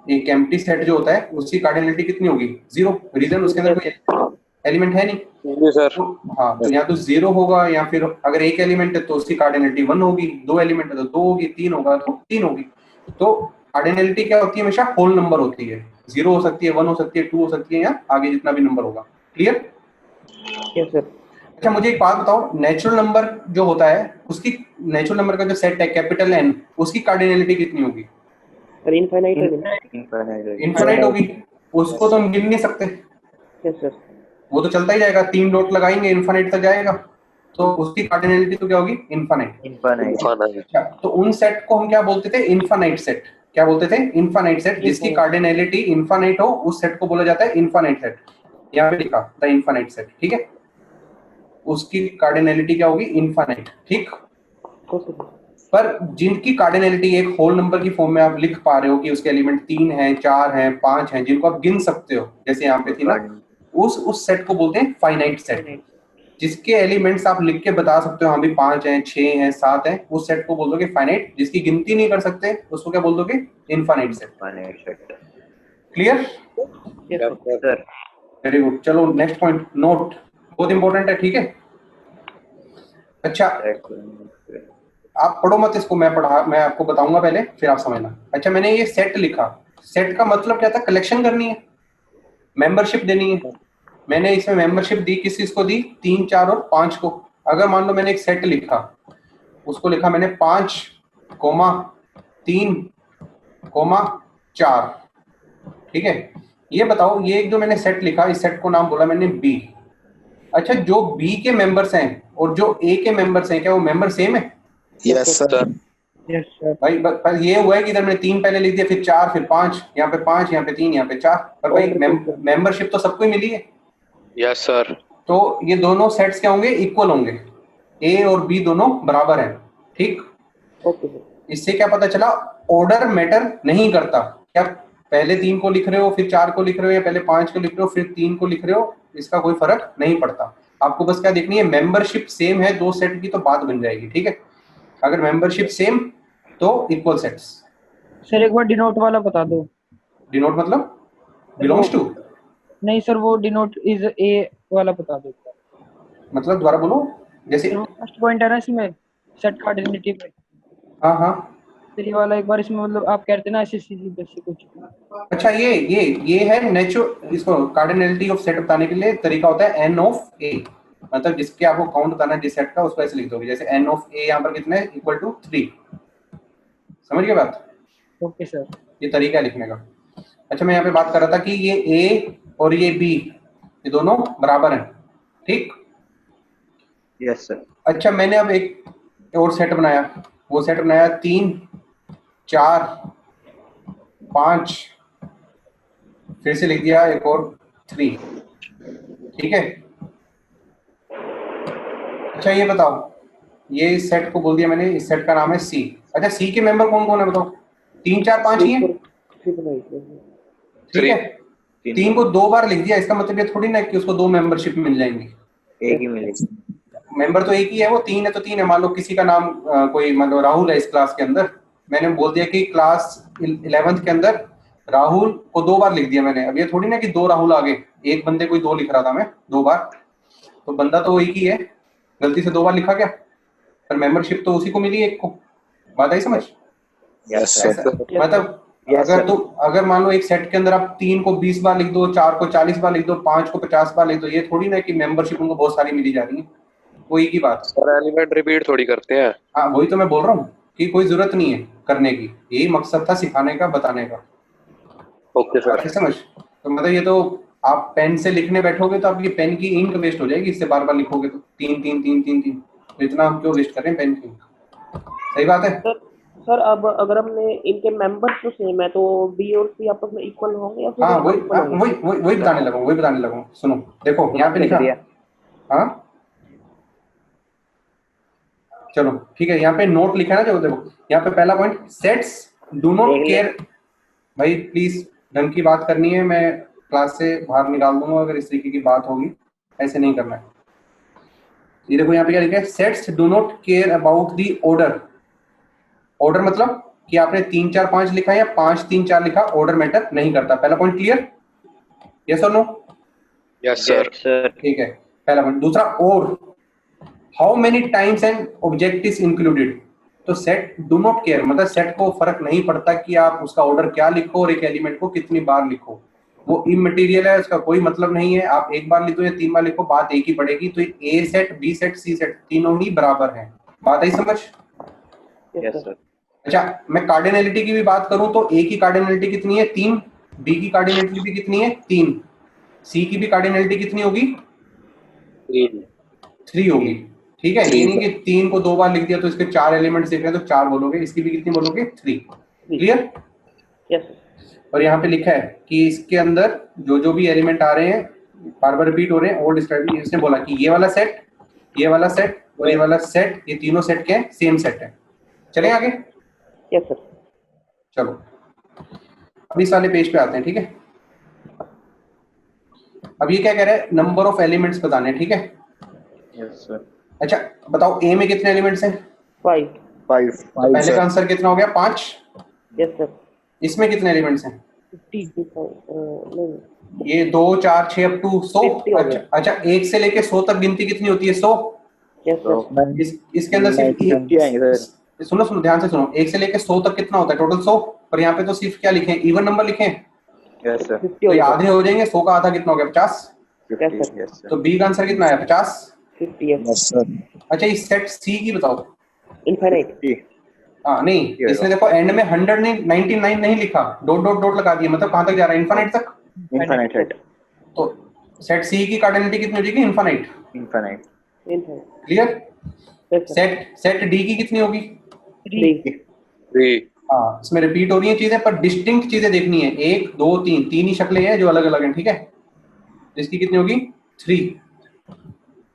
S1: एक एम्प्टी सेट जो होता है उसकी कार्डिनलिटी कितनी होगी? 0। रीजन उसके अंदर कोई एलिमेंट है नहीं।
S5: जी सर।
S1: तो हाँ, तो यहाँ तो 0 होगा, या फिर अगर एक एलिमेंट है तो उसकी कार्डिनलिटी 1 होगी, 2 एलिमेंट है तो 2 होगी, 3 होगा तो 3 होगी। तो कार्डिनलिटी क्या होती है? हमेशा होल नंबर होती है। 0 हो सकती है, 1 हो सकती है, 2 हो सकती है, या आगे जितना भी नंबर होगा। क्लियर?
S2: Yes sir.
S1: अच्छा मुझे एक बात बताओ, नेचुरल नंबर जो होता है उसकी, नेचुरल नंबर का जो सेट है कैपिटल N, उसकी कार्डिनलिटी कितनी होगी?
S2: सर इनफाइनाइट होगी ना?
S1: इनफाइनाइट होगी। उसको तो हम गिन नहीं सकते,
S2: यस सर।
S1: वो तो चलता ही जाएगा, 3 डॉट लगाएंगे इनफाइनाइट तक जाएगा, तो उसकी कार्डिनलिटी तो क्या होगी? इनफाइनाइट। अच्छा, तो उन सेट को हम क्या बोलते थे? Infinite set. क्या बोलते थे? Infinite set. जिसकी कार्डिनलिटी इनफाइनाइट हो उस सेट को बोला जाता है इनफाइनाइट सेट। यहाँ पे लिखा द इनफाइनाइट सेट, ठीक है, उसकी कार्डिनलिटी क्या होगी? इनफाइनाइट। ठीक,
S2: ओके सर।
S1: पर जिनकी कार्डिनलिटी एक होल नंबर की फॉर्म में आप लिख पा रहे हो कि उसके एलिमेंट 3 हैं, 4 हैं, 5 हैं, जिनको आप गिन सकते हो, जैसे यहाँ पे थी ना, उस सेट को बोलते हैं फाइनाइट सेट। जिसके एलिमेंट्स आप लिख के बता सकते हो हाँ भी 5 हैं, 6 हैं, 7 हैं, उस सेट को बोल दोगे फाइनाइट। जिसकी गिनती नहीं कर सकते उसको क्या बोल दोगे? Infinite set. Clear?
S2: Yes sir.
S1: Very good. चलो नेक्स्ट पॉइंट, नोट, बहुत इंपॉर्टेंट है, ठीक है। अच्छा आप पढ़ो मत इसको, मैं आपको बताऊंगा पहले, फिर आप समझना। अच्छा मैंने ये सेट लिखा, सेट का मतलब क्या था? कलेक्शन करनी है, मेंबरशिप देनी है। मैंने इसमें मेंबरशिप दी, किस किस को दी? 3, 4 और 5 को। अगर मान लो मैंने एक सेट लिखा, उसको लिखा मैंने 5, 3, 4, ठीक है। ये बताओ, ये जो मैंने सेट लिखा, इस सेट को नाम बोला मैंने बी। अच्छा, जो बी के मेंबर्स हैं और जो ए के मेंबर्स हैं, क्या वो मेंबर सेम है?
S5: Yes sir.
S2: Yes sir.
S1: भाई पर ये हुआ है कि इधर मैंने 3 पहले लिख दिया, फिर 4, फिर 5, यहाँ पे 5, यहाँ पे 3, यहाँ पे 4, पर भाई मेंबरशिप तो सबको ही मिली है।
S5: Yes sir.
S1: तो ये दोनों सेट्स क्या होंगे? इक्वल होंगे, ए और बी दोनों बराबर हैं। ठीक,
S2: ओके सर।
S1: इससे क्या पता चला? ऑर्डर मैटर नहीं करता। क्या पहले 3 को लिख रहे हो फिर 4 को लिख रहे हो, या पहले 5 को लिख रहे हो फिर 3 को लिख रहे हो, इसका कोई फर्क नहीं पड़ता। आपको बस क्या देखनी है? मेंबरशिप सेम है दो सेट की तो बात बन जाएगी, ठीक है। अगर मेंबरशिप सेम तो इक्वल सेट्स।
S6: सर एक बार डिनोट वाला बता दो।
S1: डिनोट मतलब बिलोंग्स टू?
S6: नहीं सर, वो डिनोट इज ए वाला बता दो।
S1: मतलब दोबारा बोलो। जैसे
S6: फर्स्ट पॉइंट है ना इसमें, सेट कार्डिनलिटी पे,
S1: हाँ हाँ,
S6: तो ये वाला एक बार इसमें मतलब आप कहते ना ऐसे सीधी जैसे कुछ।
S1: अच्छा ये है नेचुरल, इसको कार्डिनलिटी ऑफ सेट बताने के लिए तरीका होता है n ऑफ a। मतलब जिसके आपको काउंट बताना है जिस सेट का, उसको ऐसे लिख दोगे, जैसे n ऑफ a यहाँ पर कितना है? Equal to 3। समझ गए बात?
S6: Okay sir.
S1: ये तरीका है लिखने का। अच्छा मैं यहाँ पे बात कर रहा था कि ये a और ये b, ये दोनों बराबर हैं, ठीक।
S4: Yes sir.
S1: अच्छा मैंने अब एक और सेट बनाया, वो सेट बनाया 3, 4, 5, फिर से लिख दिया एक और 3, ठीक है। अच्छा ये बताओ, ये इस सेट को बोल दिया मैंने, इस सेट का नाम है सी। अच्छा सी के मेंबर कौन कौन है बताओ? 3, 4, 5 ही है, ठीक है। 3 को 2 बार लिख दिया, इसका मतलब ये थोड़ी ना कि उसको 2 मेंबरशिप मिल जाएंगी।
S4: एक ही मिलेगी।
S1: मेंबर तो एक ही है, वो 3 है तो 3 है। मान लो किसी का नाम कोई मान लो राहुल है इस क्लास के अंदर, मैंने बोल दिया कि क्लास 11th के अंदर राहुल को 2 बार लिख दिया मैंने। अब ये थोड़ी ना कि 2 राहुल आ गए, एक बंदे को 2 लिख रहा था मैं 2 बार, तो बंदा तो एक ही है, गलती से 2 बार लिखा क्या, पर मेंबरशिप तो उसी को मिली एक को। बात आई समझ?
S5: Yes sir.
S1: मतलब अगर मान लो एक सेट के अंदर आप 3 को 20 बार लिख दो, 4 को 40 बार लिख दो, 5 को 50 बार लिख दो, ये थोड़ी ना कि मेंबरशिप उनको बहुत सारी मिली जा रही है। वही की बात
S5: सर एलिमेंट रिपीट थोड़ी करते हैं।
S1: हाँ, वही तो मैं बोल रहा हूँ कि कोई जरूरत नहीं है करने की, यही मकसद था सिखाने का, बताने का।
S5: Okay sir.
S1: समझ? तो मतलब ये तो आप पेन से लिखने बैठोगे तो आपकी पेन की इंक वेस्ट हो जाएगी, इससे बार बार लिखोगे तो 3 3 3 3 3, तो इतना हम क्यों वेस्ट कर रहे हैं पेन की इंक? सही बात है।
S2: सर अब अगर हमने इनके मेंबर्स तो सेम है तो बी और सी आपस में इक्वल होंगे या फिर
S1: हाँ वही
S2: equal होंगे?
S1: वही बताने लगा हूँ। सुनो देखो यहाँ पे लिखा, हाँ चलो ठीक है, यहाँ पे नोट लिखा है ना, जो देखो यहाँ पे पहला पॉइंट, सेट्स डू नॉट
S2: देख लिया।
S1: केयर। भाई प्लीज ढंग की बात करनी है, मैं क्लास से बाहर निकाल दूंगा अगर इस तरीके की बात होगी, ऐसे नहीं करना है। ये देखो यहाँ पे क्या लिखा है, sets do not care about the order. Order मतलब कि आपने 3 4 5 लिखा या 5 3 4 लिखा, ऑर्डर मैटर नहीं करता। पहला पॉइंट क्लियर, यस और नो?
S5: Yes sir.
S4: सर
S1: ठीक है, पहला पॉइंट। दूसरा, और how many times and object is included. तो सेट डू नॉट केयर मतलब सेट को फर्क नहीं पड़ता कि आप उसका ऑर्डर क्या लिखो और एक एलिमेंट को कितनी बार लिखो, वो इमटेरियल है, उसका कोई मतलब नहीं है। आप एक बार लिखो या 3 बार लिखो, बात एक ही पड़ेगी। तो ए सेट, बी सेट, सी सेट तीनों ही बराबर हैं। बात आई समझ?
S4: Yes sir.
S1: अच्छा, मैं कार्डिनलिटी की भी बात करूं तो ए की कार्डिनलिटी कितनी है? 3। बी की कार्डिनलिटी भी कितनी है? 3। सी की भी कार्डिनलिटी कितनी होगी? 3 होगी। ठीक है, ये नहीं कि 3 को 2 बार लिख दिया तो इसके 4 एलिमेंट्स दिख रहे हैं तो 4 बोलोगे, इसकी भी कितनी बोलोगे? 3। क्लियर?
S2: यस
S1: और यहाँ पे लिखा है कि इसके अंदर जो भी एलिमेंट आ रहे हैं बार बार रिपीट हो रहे हैं, ओल्ड स्टाइल। इसने बोला कि ये वाला सेट, ये वाला सेट और ये वाला सेट, ये तीनों सेट के सेम सेट है। चलें आगे?
S2: Yes sir.
S1: चलो अब इस वाले पेज पे आते हैं। ठीक है, अब ये क्या कह रहा है, नंबर ऑफ एलिमेंट्स बताने। ठीक है,
S4: यस सर।
S1: अच्छा बताओ ए में कितने एलिमेंट्स हैं?
S2: 5।
S3: 5
S1: तो पहले का आंसर कितना हो गया? 5।
S2: Yes sir.
S1: इसमें कितने एलिमेंट्स हैं?
S2: 55 नहीं
S1: ये 2 4 6 अप टू 100।
S2: 50 हो गया।
S1: अच्छा 1 से लेके 100 तक गिनती कितनी होती है? 100।
S2: Yes sir.
S1: इसके अंदर सिर्फ
S4: 90 आएंगे सर।
S1: सुनो सुनो ध्यान से सुनो, 1 से लेके 100 तक कितना होता है टोटल? 100। पर यहाँ पे तो सिर्फ क्या लिखे हैं? इवन नंबर लिखे हैं।
S4: Yes sir.
S2: 50
S1: तो
S2: हो
S1: ये
S2: गया।
S1: आधे हो जाएंगे, 100 का आधा कितना हो गया? 50।
S4: 50 यस सर।
S1: तो बी का आंसर कितना आया? 50।
S2: 50 यस
S1: अच्छा इस सेट सी की बताओ।
S2: इनफाइनाइट।
S1: हाँ नहीं,
S4: ये
S1: इसने देखो एंड में 100 नहीं 99 नहीं लिखा, डॉट डॉट डॉट लगा दिया, मतलब कहाँ तक जा रहा है? इनफाइनाइट तक।
S4: इनफाइनाइट है।
S1: तो सेट सी की कार्डिनलिटी कितनी हो जाएगी? Infinite.
S4: Infinite.
S1: Clear?
S2: Yes sir.
S1: Set D की कितनी होगी?
S2: 3।
S1: हाँ, इसमें रिपीट हो रही है चीजें पर डिस्टिंक्ट चीजें देखनी है। 1 2 3 तीन ही शक्लें हैं जो अलग अलग हैं। ठीक है, इसकी कितनी होगी? 3।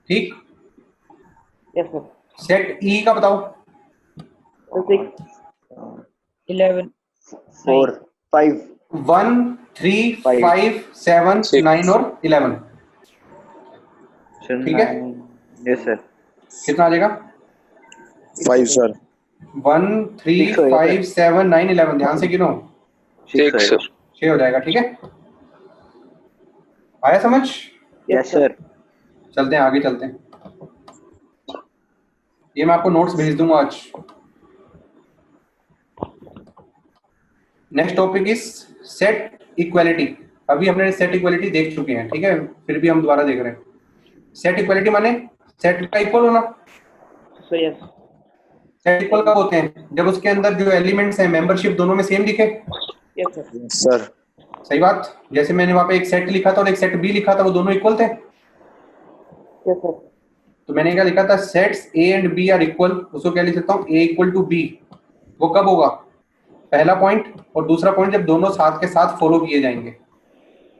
S1: ठीक,
S2: यस सर।
S1: सेट ई का बताओ।
S2: 6।
S6: 11
S4: 4 5
S1: 1 3 5 7 9 और 11। ठीक है,
S4: यस सर।
S1: कितना आ जाएगा?
S3: 5 सर
S1: 1 3
S4: 6 होएगा
S1: 5 7 9 11। ध्यान से गिनो,
S5: 6 सर।
S1: 6 हो जाएगा। ठीक है, आया समझ?
S4: Yes sir.
S1: चलते हैं आगे, चलते हैं। ये मैं आपको नोट्स भेज दूंगा आज। Next topic is set equality. अभी हमने सेट इक्वालिटी देख चुके हैं, ठीक है, फिर भी हम दोबारा देख रहे हैं। सेट इक्वालिटी माने सेट का इक्वल होना।
S2: So yes.
S1: सेट इक्वल कब होते हैं? जब उसके अंदर जो एलिमेंट्स हैं मेंबरशिप दोनों में सेम दिखे।
S2: Yes sir.
S3: सर
S1: सही बात। जैसे मैंने वहां पे एक सेट लिखा था और एक सेट बी लिखा था, वो दोनों इक्वल थे।
S2: Yes sir.
S1: तो मैंने क्या लिखा था? Sets A and B are equal. उसको क्या लिख सकता हूँ? A equal to B. वो कब होगा? पहला पॉइंट और दूसरा पॉइंट जब दोनों साथ के साथ फॉलो किए जाएंगे।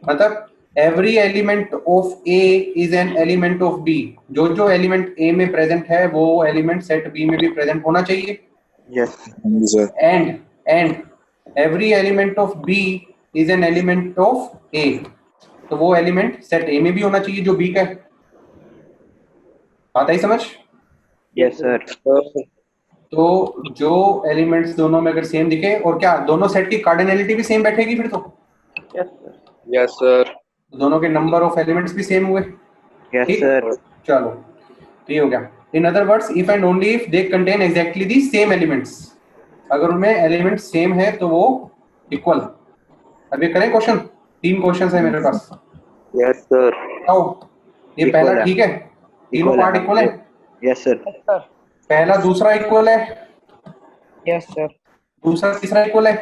S1: मतलब every element of A is an element of B. जो जो एलिमेंट ए में प्रेजेंट है वो एलिमेंट सेट बी में भी प्रेजेंट होना चाहिए।
S4: Yes
S3: sir
S1: and every element of B is an element of A. तो वो एलिमेंट सेट ए में भी होना चाहिए जो बी का है। बात आई समझ?
S4: Yes sir.
S1: तो जो एलिमेंट्स दोनों में अगर सेम दिखे और क्या दोनों सेट की कार्डिनलिटी भी सेम बैठेगी फिर तो।
S2: Yes sir.
S5: Yes sir.
S1: दोनों के नंबर ऑफ एलिमेंट्स भी सेम हुए।
S4: यस
S1: ठीक?
S4: सर।
S1: चलो तो ये हो गया। In other words if and only if they contain exactly the same elements. अगर उनमें एलिमेंट सेम है तो वो इक्वल। अब ये करें क्वेश्चन। 3 क्वेश्चन है मेरे पास।
S4: Yes sir.
S1: बताओ ये
S4: Equal
S1: पहला
S4: है।
S1: ठीक है, तीनों पार्ट इक्वल है।
S4: Yes sir.
S6: Yes sir.
S1: पहला दूसरा इक्वल है,
S6: यस सर।
S1: दूसरा तीसरा इक्वल है,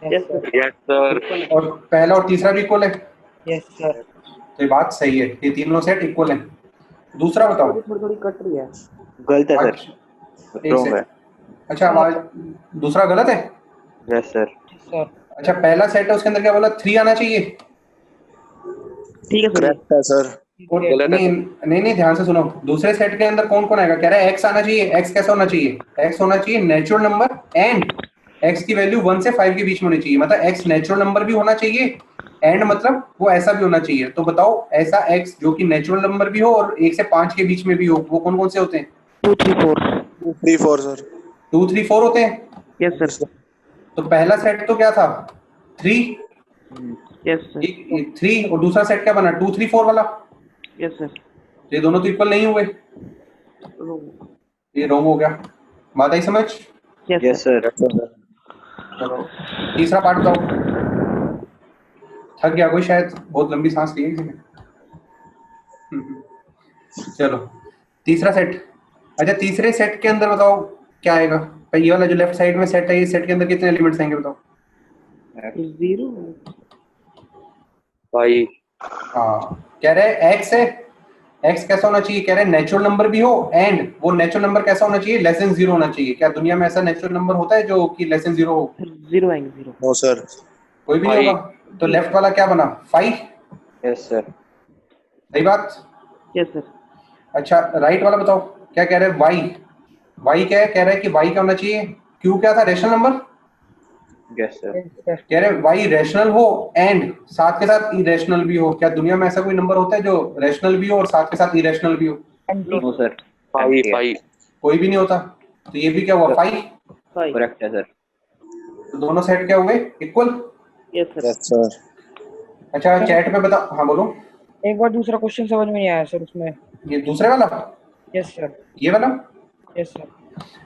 S2: यस सर।
S5: Yes sir.
S1: और पहला और तीसरा भी इक्वल है।
S6: Yes sir.
S1: तो ये बात सही है, ये तीनों सेट इक्वल हैं। दूसरा बताओ।
S2: थोड़ी थोड़ी कट रही है।
S4: गलत है सर।
S1: एक
S4: रॉन्ग है।
S1: अच्छा आवाज दूसरा गलत है।
S4: Yes, sir.
S6: सर
S1: अच्छा पहला सेट है उसके अंदर क्या बोला 3 आना चाहिए।
S2: ठीक है सर।
S5: करेक्ट है सर।
S6: ठीक है।
S5: गलत है
S1: नहीं नहीं नहीं ध्यान से सुनो, दूसरे सेट के अंदर कौन कौन आएगा, कह रहा है x आना चाहिए। x कैसा होना चाहिए, x होना चाहिए नेचुरल नंबर एंड x की वैल्यू 1 से 5 के बीच में होनी चाहिए, मतलब x नेचुरल नंबर भी होना चाहिए एंड मतलब वो ऐसा भी होना चाहिए। तो बताओ ऐसा x जो कि नेचुरल नंबर भी हो और 1 से 5 के बीच में भी हो, वो कौन कौन से होते हैं?
S2: 2 3 4।
S5: 3 4 सर।
S1: 2 3 4 होते हैं।
S2: Yes sir.
S1: तो पहला सेट तो क्या था 3,
S2: यस सर।
S1: 3 और दूसरा सेट क्या बना 2 3 4 वाला।
S2: Yes sir.
S1: ये दोनों तो इक्वल नहीं हुए, ये रॉन्ग हो गया। बात आई समझ?
S4: Yes, sir.
S1: चलो तीसरा पार्ट बताओ। थक गया कोई शायद, बहुत लंबी सांस ली है किसी ने। चलो तीसरा सेट। अच्छा तीसरे सेट के अंदर बताओ क्या आएगा। भाई ये वाला जो लेफ्ट साइड में सेट है, ये सेट के अंदर कितने एलिमेंट्स आएंगे बताओ।
S2: 0।
S5: भाई
S1: हाँ कह रहे x है, x कैसा होना चाहिए, कह रहे हैं नेचुरल नंबर भी हो एंड वो नेचुरल नंबर कैसा होना चाहिए, लेस देन 0 होना चाहिए। क्या दुनिया में ऐसा नेचुरल नंबर होता है जो कि लेस देन 0 हो?
S2: 0 आएंगे 0।
S5: No sir.
S1: कोई भी नहीं
S5: Five.
S1: होगा। तो लेफ्ट वाला क्या बना 5,
S4: Yes, sir.
S1: सही बात।
S2: Yes sir.
S1: अच्छा राइट वाला बताओ क्या कह रहे हैं y क्या है, कह रहे हैं कि y क्या होना चाहिए, q क्या था rational number,
S4: Yes, sir.
S6: Sir
S1: कह रहे हैं y रैशनल हो एंड साथ के साथ इरेशनल भी हो। क्या दुनिया में ऐसा कोई नंबर होता है जो रैशनल भी हो और साथ के साथ इरेशनल भी हो?
S4: No, sir.
S5: 5
S4: Empty.
S5: 5
S1: कोई भी नहीं होता। तो ये भी क्या हुआ 5।
S2: 5।
S4: Correct, sir.
S1: तो दोनों सेट क्या हुए equal.
S2: Yes sir.
S5: Yes sir.
S1: अच्छा चैट पे बताओ, हाँ बोलो।
S6: एक बार दूसरा क्वेश्चन समझ में नहीं आया सर उसमें।
S1: ये दूसरे वाला,
S6: यस सर।
S1: ये वाला।
S6: Yes sir.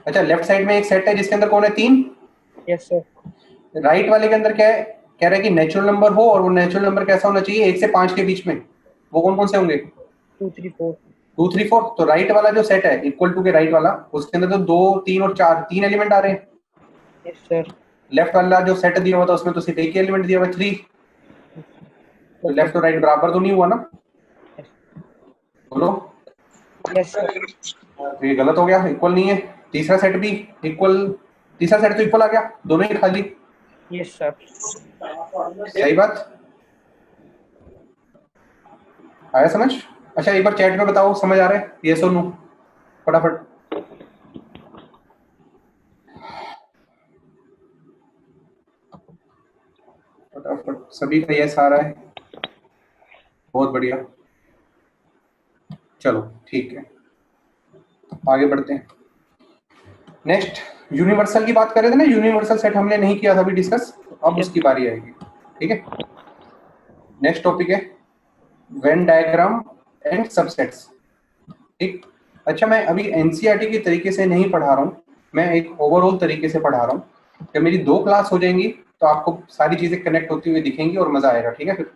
S1: अच्छा लेफ्ट साइड में एक सेट है जिसके अंदर कौन है 3।
S6: Yes sir.
S1: राइट वाले के अंदर क्या है, कह रहा है कि नेचुरल नंबर हो और वो नेचुरल नंबर कैसा होना चाहिए 1 से 5 के बीच में। वो कौन कौन से होंगे
S6: 2 3 4।
S1: 2 3 4। तो राइट वाला जो सेट है इक्वल टू के राइट वाला, उसके अंदर तो 2 3 और 4 3 एलिमेंट आ रहे हैं।
S6: Yes sir.
S1: लेफ्ट वाला जो सेट दिया हुआ था उसमें तो सिर्फ एक ही एलिमेंट दिया हुआ है 3। तो लेफ्ट और राइट बराबर तो नहीं हुआ ना, बोलो।
S6: Yes sir.
S1: तो ये गलत हो गया, इक्वल नहीं है। तीसरा सेट भी इक्वल, तीसरा सेट तो इक्वल आ गया, दोनों ही खाली।
S6: Yes sir.
S1: सही बात आया समझ। अच्छा एक बार चैट में बताओ समझ आ रहा है यस और नो, फटाफट। फटाफट सभी का यस आ रहा है, बहुत बढ़िया। चलो ठीक है आगे बढ़ते हैं। नेक्स्ट यूनिवर्सल की बात कर रहे थे ना, यूनिवर्सल सेट हमने नहीं किया था अभी डिस्कस, अब उसकी बारी आएगी। ठीक है नेक्स्ट टॉपिक है वेन डायग्राम एंड सबसेट्स। ठीक। अच्छा मैं अभी एनसीईआरटी के तरीके से नहीं पढ़ा रहा हूँ, मैं एक ओवरऑल तरीके से पढ़ा रहा हूँ। जब मेरी 2 क्लास हो जाएंगी तो आपको सारी चीजें कनेक्ट होती हुई दिखेंगी और मजा आएगा। ठीक है फिर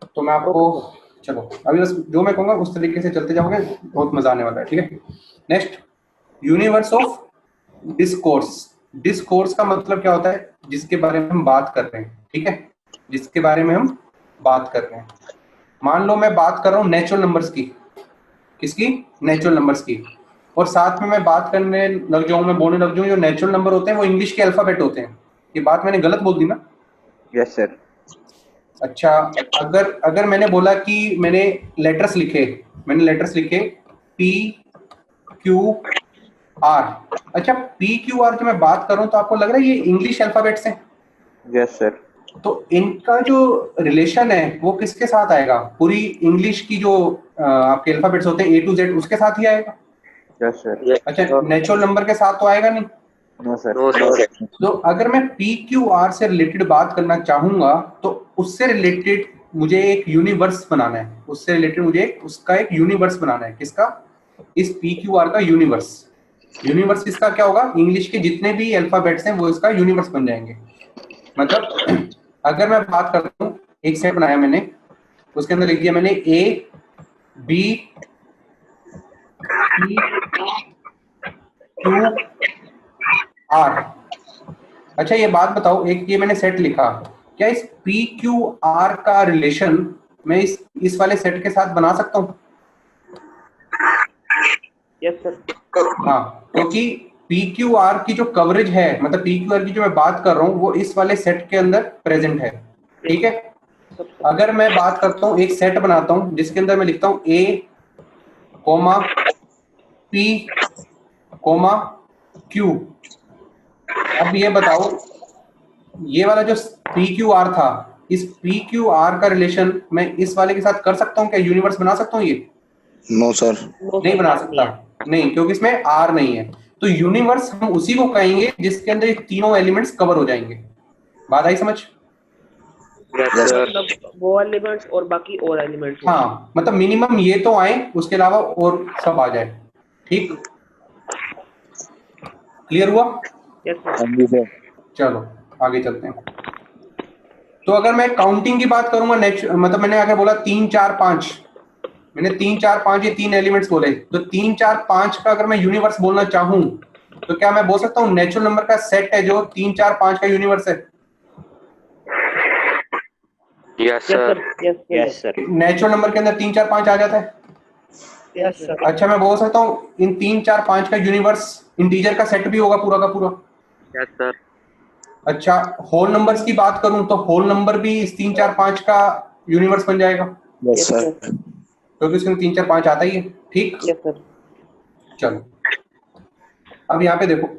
S1: तो मैं आपको चलो अभी बस जो मैं कहूँगा उस तरीके से चलते जाओगे, बहुत मजा आने वाला है। ठीक है next universe of discourse. Discourse का मतलब क्या होता है, जिसके बारे में हम बात कर रहे हैं। ठीक है जिसके बारे में हम बात कर रहे हैं। मान लो मैं बात कर रहा हूँ नेचुरल नंबर्स की, किसकी, नेचुरल नंबर्स की, और साथ में मैं बात करने लग जाऊं, मैं बोलने लग जाऊं जो नेचुरल नंबर होते हैं वो इंग्लिश के अल्फाबेट होते हैं। ये बात मैंने गलत बोल दी ना?
S4: Yes, sir.
S1: अच्छा अगर मैंने बोला कि मैंने लेटर्स लिखे, मैंने लेटर्स लिखे P Q R। अच्छा P Q R जो मैं बात कर रहा हूँ तो आपको लग रहा है ये इंग्लिश अल्फाबेट्स हैं,
S4: Yes, sir.
S1: तो इनका जो रिलेशन है वो किसके साथ आएगा, पूरी इंग्लिश की जो आपके अल्फाबेट्स होते हैं A to Z उसके साथ ही आएगा।
S4: Yes, sir.
S1: अच्छा नेचुरल नंबर के साथ तो आएगा नहीं।
S4: No, sir.
S5: No sir.
S1: तो अगर मैं PQR से रिलेटेड बात करना चाहूंगा तो उससे रिलेटेड मुझे एक यूनिवर्स बनाना है, उससे रिलेटेड मुझे उसका एक यूनिवर्स बनाना है। किसका, इस PQR का यूनिवर्स। यूनिवर्स इसका क्या होगा, इंग्लिश के जितने भी अल्फाबेट्स हैं वो इसका यूनिवर्स बन जाएंगे। मतलब अगर मैं बात करता हूँ, एक सेट बनाया मैंने, उसके अंदर लिख दिया मैंने A B P Q R। अच्छा ये बात बताओ, एक ये मैंने सेट लिखा, क्या इस PQR का रिलेशन मैं इस वाले सेट के साथ बना सकता हूँ?
S2: Yes sir.
S1: हाँ क्योंकि पी क्यू आर की जो कवरेज है, मतलब पी क्यू आर की जो मैं बात कर रहा हूँ, वो इस वाले सेट के अंदर प्रेजेंट है। ठीक है, अगर मैं बात करता हूँ, एक सेट बनाता हूँ जिसके अंदर मैं लिखता हूँ ए कोमा पी कोमा क्यू। अब ये बताओ, ये वाला जो पी क्यू आर था, इस पी क्यू आर का रिलेशन मैं इस वाले के साथ कर सकता हूँ क्या? यूनिवर्स बना सकता हूँ ये?
S7: No sir.
S1: नहीं बना सकता, नहीं, क्योंकि इसमें आर नहीं है। तो यूनिवर्स हम उसी को कहेंगे जिसके अंदर ये तीनों एलिमेंट्स कवर हो जाएंगे। बात आई समझ?
S5: Yes sir.
S2: मतलब वो एलिमेंट्स और बाकी और एलिमेंट्स।
S1: हाँ, मतलब मिनिमम ये तो आए, उसके अलावा और सब आ जाए। ठीक, क्लियर हुआ?
S2: Yes sir.
S7: हाँ जी सर।
S1: चलो आगे चलते हैं। तो अगर मैं काउंटिंग की बात करूंगा, मतलब मैंने अगर बोला 3 4 5, मैंने 3 4 5 ये तीन एलिमेंट्स बोले, तो 3 4 5 का अगर मैं यूनिवर्स बोलना चाहूं तो क्या मैं बोल सकता हूँ नेचुरल नंबर का सेट है जो 3 4 5 का यूनिवर्स है?
S5: Yes sir.
S2: Yes sir.
S1: Natural number के अंदर 3 4 5 आ जाता है।
S2: Yes sir.
S1: अच्छा, मैं बोल सकता हूँ इन 3 4 5 का यूनिवर्स इंटीजर का सेट भी होगा पूरा का पूरा?
S5: Yes sir.
S1: अच्छा, होल नंबर्स की बात करूं तो होल नंबर भी इस 3 4 5 का यूनिवर्स बन जाएगा,
S7: यस सर।
S1: क्योंकि इसमें 3 4 5 आता ही है। ठीक,
S2: यस सर।
S1: चलो अब यहाँ पे देखो,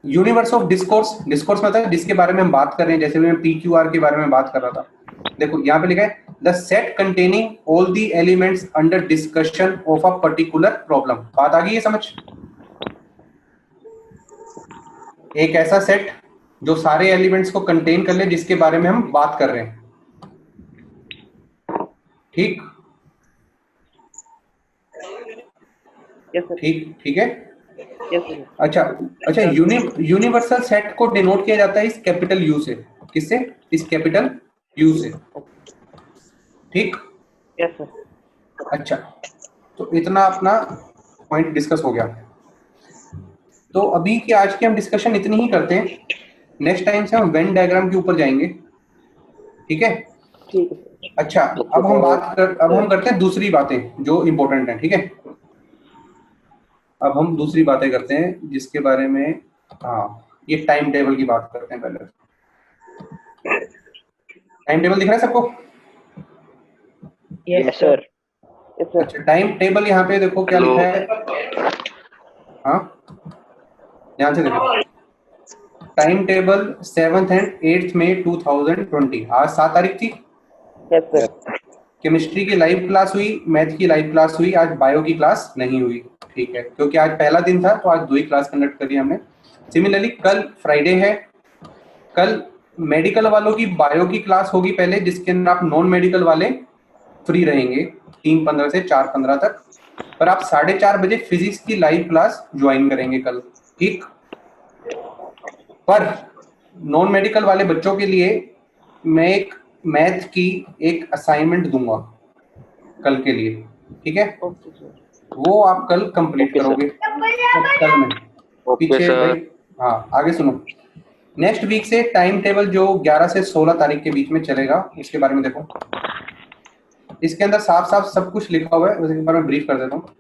S1: यूनिवर्स ऑफ डिस्कोर्स। डिस्कोर्स मतलब जिसके बारे में हम बात कर रहे हैं, जैसे मैं पी क्यू आर के बारे में बात कर रहा था। देखो यहाँ पे लिखा है the set containing all the elements under discussion of a particular problem. बात आ गई है समझ? एक ऐसा सेट जो सारे एलिमेंट्स को कंटेन कर ले जिसके बारे में हम बात कर रहे हैं। ठीक,
S2: यस सर।
S1: ठीक, ठीक है।
S2: Yes sir.
S1: अच्छा, अच्छा, यूनिवर्सल सेट को डिनोट किया जाता है इस कैपिटल यू से। किससे? इस कैपिटल यू से। ठीक,
S2: यस सर।
S1: अच्छा, तो इतना अपना पॉइंट डिस्कस हो गया। तो अभी की आज की हम डिस्कशन इतनी ही करते हैं। नेक्स्ट टाइम से हम वेन डायग्राम के ऊपर जाएंगे। ठीक है?
S2: ठीक है सर।
S1: अच्छा, अब हम करते हैं दूसरी बातें जो इंपॉर्टेंट है। ठीक है, अब हम दूसरी बातें करते हैं जिसके बारे में, हाँ, ये टाइम टेबल की बात करते हैं। पहले टाइम टेबल दिख रहा है सबको?
S2: Yes sir. Yes sir.
S1: अच्छा, टाइम टेबल यहाँ पे देखो क्या लिखा है। हाँ, ध्यान से देखो, time table 7th and 8th मई 2020। आज 7 तारीख थी।
S2: Yes sir.
S1: केमिस्ट्री की लाइव क्लास हुई, मैथ की लाइव क्लास हुई, आज बायो की क्लास नहीं हुई। ठीक है, क्योंकि आज पहला दिन था तो आज 2 ही क्लास कंडक्ट करी हमने। सिमिलरली कल फ्राइडे है, कल मेडिकल वालों की बायो की क्लास होगी पहले, जिसके अंदर आप नॉन मेडिकल वाले फ्री रहेंगे 3:15 से 4:15 तक। पर आप 4:30 बजे फिजिक्स की लाइव क्लास ज्वाइन करेंगे कल। ठीक, पर नॉन मेडिकल वाले बच्चों के लिए मैं एक मैथ की एक असाइनमेंट दूंगा कल के लिए। ठीक है,
S2: ओके सर।
S1: वो आप कल कंप्लीट करोगे कल में।
S5: ओके
S1: पीछे
S5: सर।
S1: भाई, हाँ, आगे सुनो। नेक्स्ट वीक से टाइम टेबल जो 11 से 16 तारीख के बीच में चलेगा, उसके बारे में देखो। इसके अंदर साफ साफ सब कुछ लिखा हुआ है, उसके बारे में ब्रीफ कर देता हूँ।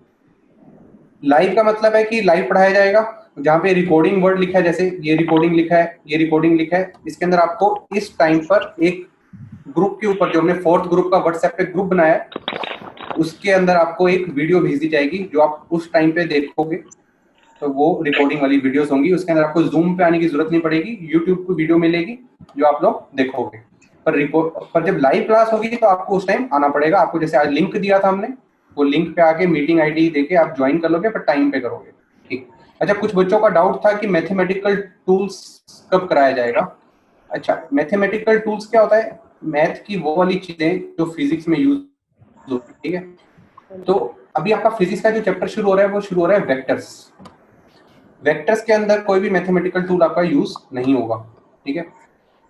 S1: लाइव का मतलब है कि लाइव पढ़ाया जाएगा, जहाँ पे रिकॉर्डिंग वर्ड लिखा है, जैसे ये रिकॉर्डिंग लिखा है, ये रिकॉर्डिंग लिखा है। इसके अंदर आपको इस टाइम पर एक ग्रुप के ऊपर, जो हमने 4th ग्रुप का व्हाट्सएप पे ग्रुप बनाया है, उसके अंदर आपको एक वीडियो भेज दी जाएगी जो आप उस टाइम पे देखोगे। तो वो रिकॉर्डिंग वाली वीडियोस होंगी, उसके अंदर आपको जूम पे आने की जरूरत नहीं पड़ेगी, यूट्यूब की वीडियो मिलेगी जो आप लोग देखोगे। पर जब लाइव क्लास होगी तो आपको उस टाइम आना पड़ेगा। आपको जैसे आज लिंक दिया था हमने, वो लिंक पे आके मीटिंग आईडी देके आप ज्वाइन कर लोगे, पर टाइम पे करोगे। ठीक, अच्छा, कुछ बच्चों का डाउट था कि मैथमेटिकल टूल्स कब कराया जाएगा। अच्छा, मैथमेटिकल टूल्स क्या होता है? मैथ की वो वाली चीजें जो फिजिक्स में यूज होती है। ठीक है, तो अभी आपका फिजिक्स का जो चैप्टर शुरू हो रहा है वो शुरू हो रहा है वेक्टर्स। वेक्टर्स के अंदर कोई भी मैथमेटिकल टूल आपका यूज नहीं होगा। ठीक है,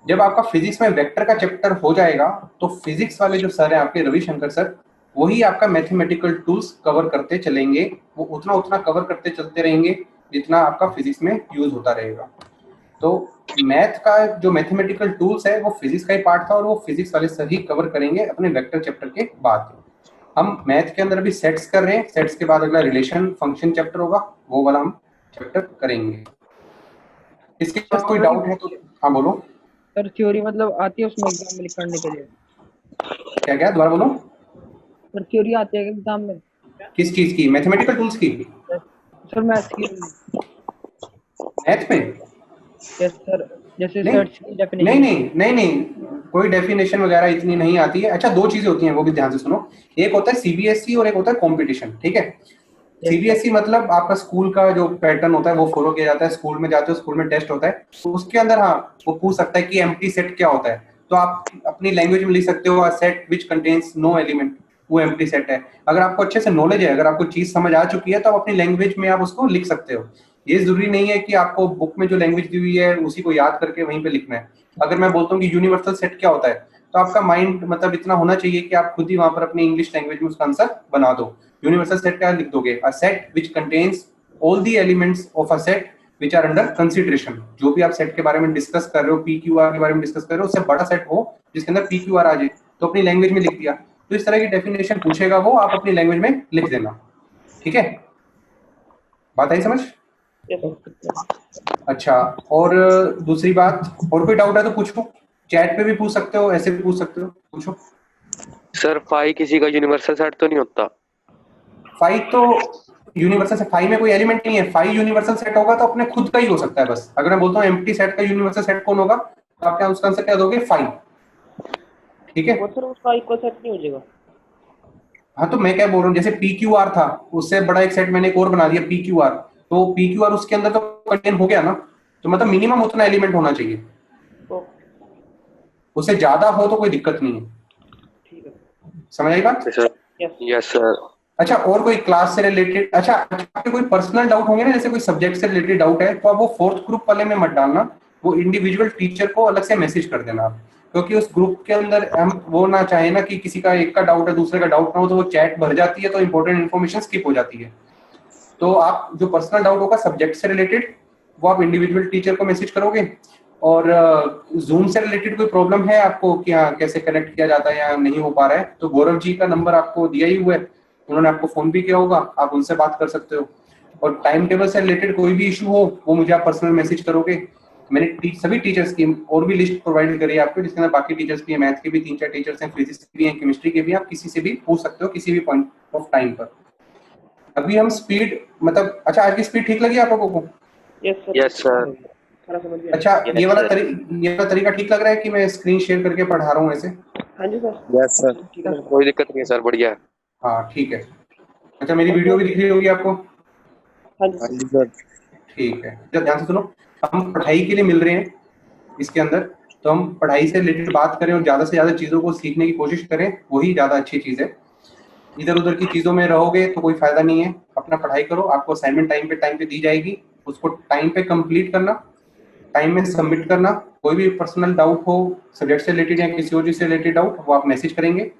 S1: जब आपका फिजिक्स में वेक्टर का चैप्टर हो जाएगा तो फिजिक्स वाले जो सर हैं आपके, रविशंकर सर, वही आपका मैथमेटिकल टूल्स कवर करते चलेंगे। वो उतना उतना कवर करते चलते रहेंगे जितना आपका फिजिक्स में यूज होता रहेगा। तो मैथ का जो मैथमेटिकल टूल्स है वो फिजिक्स का ही पार्ट था, और वो फिजिक्स वाले सर ही कवर करेंगे अपने वेक्टर चैप्टर के बाद। हम मैथ के अंदर अभी सेट्स कर रहे हैं, सेट्स के बाद अगला रिलेशन फंक्शन चैप्टर होगा, वो वाला हम चैप्टर करेंगे। इसके बाद कोई डाउट है तो हाँ बोलो।
S6: सर थ्योरी मतलब आती है उसमें एग्जाम में लिखने के लिए?
S1: क्या क्या दोबारा बोलो।
S6: सर थ्योरी आती है एग्जाम में?
S1: किस चीज की? मैथमेटिकल टूल्स की?
S6: सर मैथ्स की?
S1: मैथ में?
S6: यस सर, जैसे
S1: नहीं
S6: सर्च की डेफिनेशन।
S1: नहीं, कोई डेफिनेशन वगैरह इतनी नहीं आती है। अच्छा, दो चीजें होती हैं, वो भी ध्यान से सुनो। एक होता है सीबीएसई और एक होता है कंपटीशन, ठीक है? सीबीएसई मतलब आपका स्कूल का जो पैटर्न होता है वो फॉलो किया जाता है, स्कूल में जाते हो, स्कूल में टेस्ट होता है, तो उसके अंदर हाँ वो पूछ सकता है कि एम्प्टी सेट क्या होता है, तो आप अपनी लैंग्वेज में लिख सकते हो set which contains no element, वो एम्प्टी सेट है। अगर आपको अच्छे से नॉलेज है, अगर आपको चीज समझ आ चुकी है, तो आप अपनी लैंग्वेज में आप उसको लिख सकते हो। ये जरूरी नहीं है कि आपको बुक में जो लैंग्वेज दी हुई है उसी को याद करके वहीं पे लिखना है। अगर मैं बोलता हूँ कि यूनिवर्सल सेट क्या होता है, तो आपका माइंड मतलब इतना होना चाहिए कि आप खुद ही वहां पर अपनी इंग्लिश लैंग्वेज में उसका आंसर बना दो। यूनिवर्सल सेट क्या लिख दोगे? A set which contains all the elements of a set which are under consideration. जो भी आप सेट के बारे में डिस्कस कर रहे हो, पी क्यू आर के बारे में डिस्कस कर रहे हो, उससे बड़ा सेट हो जिसके अंदर पी क्यू आर आ जाए, तो अपनी लैंग्वेज में लिख दिया। तो इस तरह की डेफिनेशन पूछेगा वो, आप अपनी लैंग्वेज में लिख देना, ठीक है? बात आई समझ? अच्छा, और दूसरी बात, और कोई डाउट है तो पूछो, चैट पे भी पूछ सकते हो, ऐसे भी पूछ सकते हो, पूछो।
S5: सर फाई किसी का यूनिवर्सल सेट तो नहीं होता?
S1: फाइव तो यूनिवर्सल सेट, फाइव में कोई एलिमेंट नहीं है। फाइव यूनिवर्सल सेट होगा तो अपने खुद का ही हो सकता है बस। अगर मैं बोलता हूँ एम्प्टी सेट का यूनिवर्सल सेट कौन होगा, तो आप क्या उसका आंसर क्या दोगे? फाइव, ठीक है?
S2: वो सर उसका इक्वल सेट नहीं हो जाएगा?
S1: हाँ, तो मैं क्या बोल रहा हूँ, जैसे पी क्यू आर था, उससे बड़ा एक सेट मैंने एक और बना दिया पी क्यू आर, तो पी क्यू आर उसके अंदर तो कंटेन हो गया ना, तो मतलब मिनिमम उतना एलिमेंट होना चाहिए,
S2: ओके,
S1: उससे ज्यादा हो तो कोई दिक्कत नहीं है।
S2: ठीक है।
S1: समझ आई बात?
S5: Sir
S2: yes
S5: yes sir.
S1: अच्छा, और कोई क्लास से रिलेटेड, अच्छा आपके कोई पर्सनल डाउट होंगे ना, जैसे कोई सब्जेक्ट से रिलेटेड डाउट है, तो आप वो फोर्थ ग्रुप वाले में मत डालना, वो इंडिविजुअल टीचर को अलग से मैसेज कर देना आप, क्योंकि उस ग्रुप के अंदर हम वो ना चाहे ना कि किसी का एक का डाउट है दूसरे का डाउट ना हो, तो वो चैट भर जाती है, तो इंपॉर्टेंट इन्फॉर्मेशन स्किप हो जाती है। तो आप जो पर्सनल डाउट होगा सब्जेक्ट से रिलेटेड, वो आप इंडिविजुअल टीचर को मैसेज करोगे। और जूम से रिलेटेड कोई प्रॉब्लम है आपको कि हाँ कैसे कनेक्ट किया जाता है या नहीं हो पा रहा है, तो गौरव जी का नंबर आपको दिया ही हुआ है, उन्होंने आपको फोन भी किया होगा, आप उनसे बात कर सकते हो। और टाइम टेबल से रिलेटेड कोई भी इशू हो, वो मुझे आप पर्सनल मैसेज करोगे। मैंने सभी टीचर्स की और भी लिस्ट प्रोवाइड करी है आपको, जिसके अंदर बाकी टीचर्स भी हैं, मैथ के भी 3-4 टीचर्स हैं, फिजिक्स के भी हैं, केमिस्ट्री के भी हैं, आप किसी से भी पूछ सकते हो किसी भी पॉइंट ऑफ टाइम पर। अभी हम स्पीड मतलब, अच्छा आज की स्पीड ठीक लगी आप लोगों को?
S5: Yes sir.
S2: सारा समझ गया।
S1: अच्छा,
S5: Yes,
S1: ये वाला
S5: sir.
S1: ये वाला तरीका ठीक लग रहा है कि मैं स्क्रीन शेयर करके पढ़ा रहा हूँ ऐसे?
S2: हाँ जी सर।
S3: Yes, sir.
S2: ठीक है।
S5: कोई दिक्कत नहीं है सर, बढ़िया है।
S1: हाँ ठीक है। अच्छा, मेरी वीडियो भी दिख रही होगी आपको?
S2: हाँ जी
S3: हाँ
S2: सर।
S3: जी सर।
S1: ठीक है, जब ध्यान से सुनो, हम पढ़ाई के लिए मिल रहे हैं इसके अंदर, तो हम पढ़ाई से रिलेटेड बात करें और ज्यादा से ज्यादा चीजों को सीखने की कोशिश करें, वही ज्यादा अच्छी चीज है। इधर उधर की चीजों में रहोगे तो कोई फायदा नहीं है। अपना पढ़ाई करो, आपको असाइनमेंट टाइम पे दी जाएगी, उसको टाइम पे कंप्लीट करना, टाइम में सबमिट करना। कोई भी पर्सनल डाउट हो सब्जेक्ट से रिलेटेड या किसी और चीज से रिलेटेड डाउट, वो आप मैसेज करेंगे,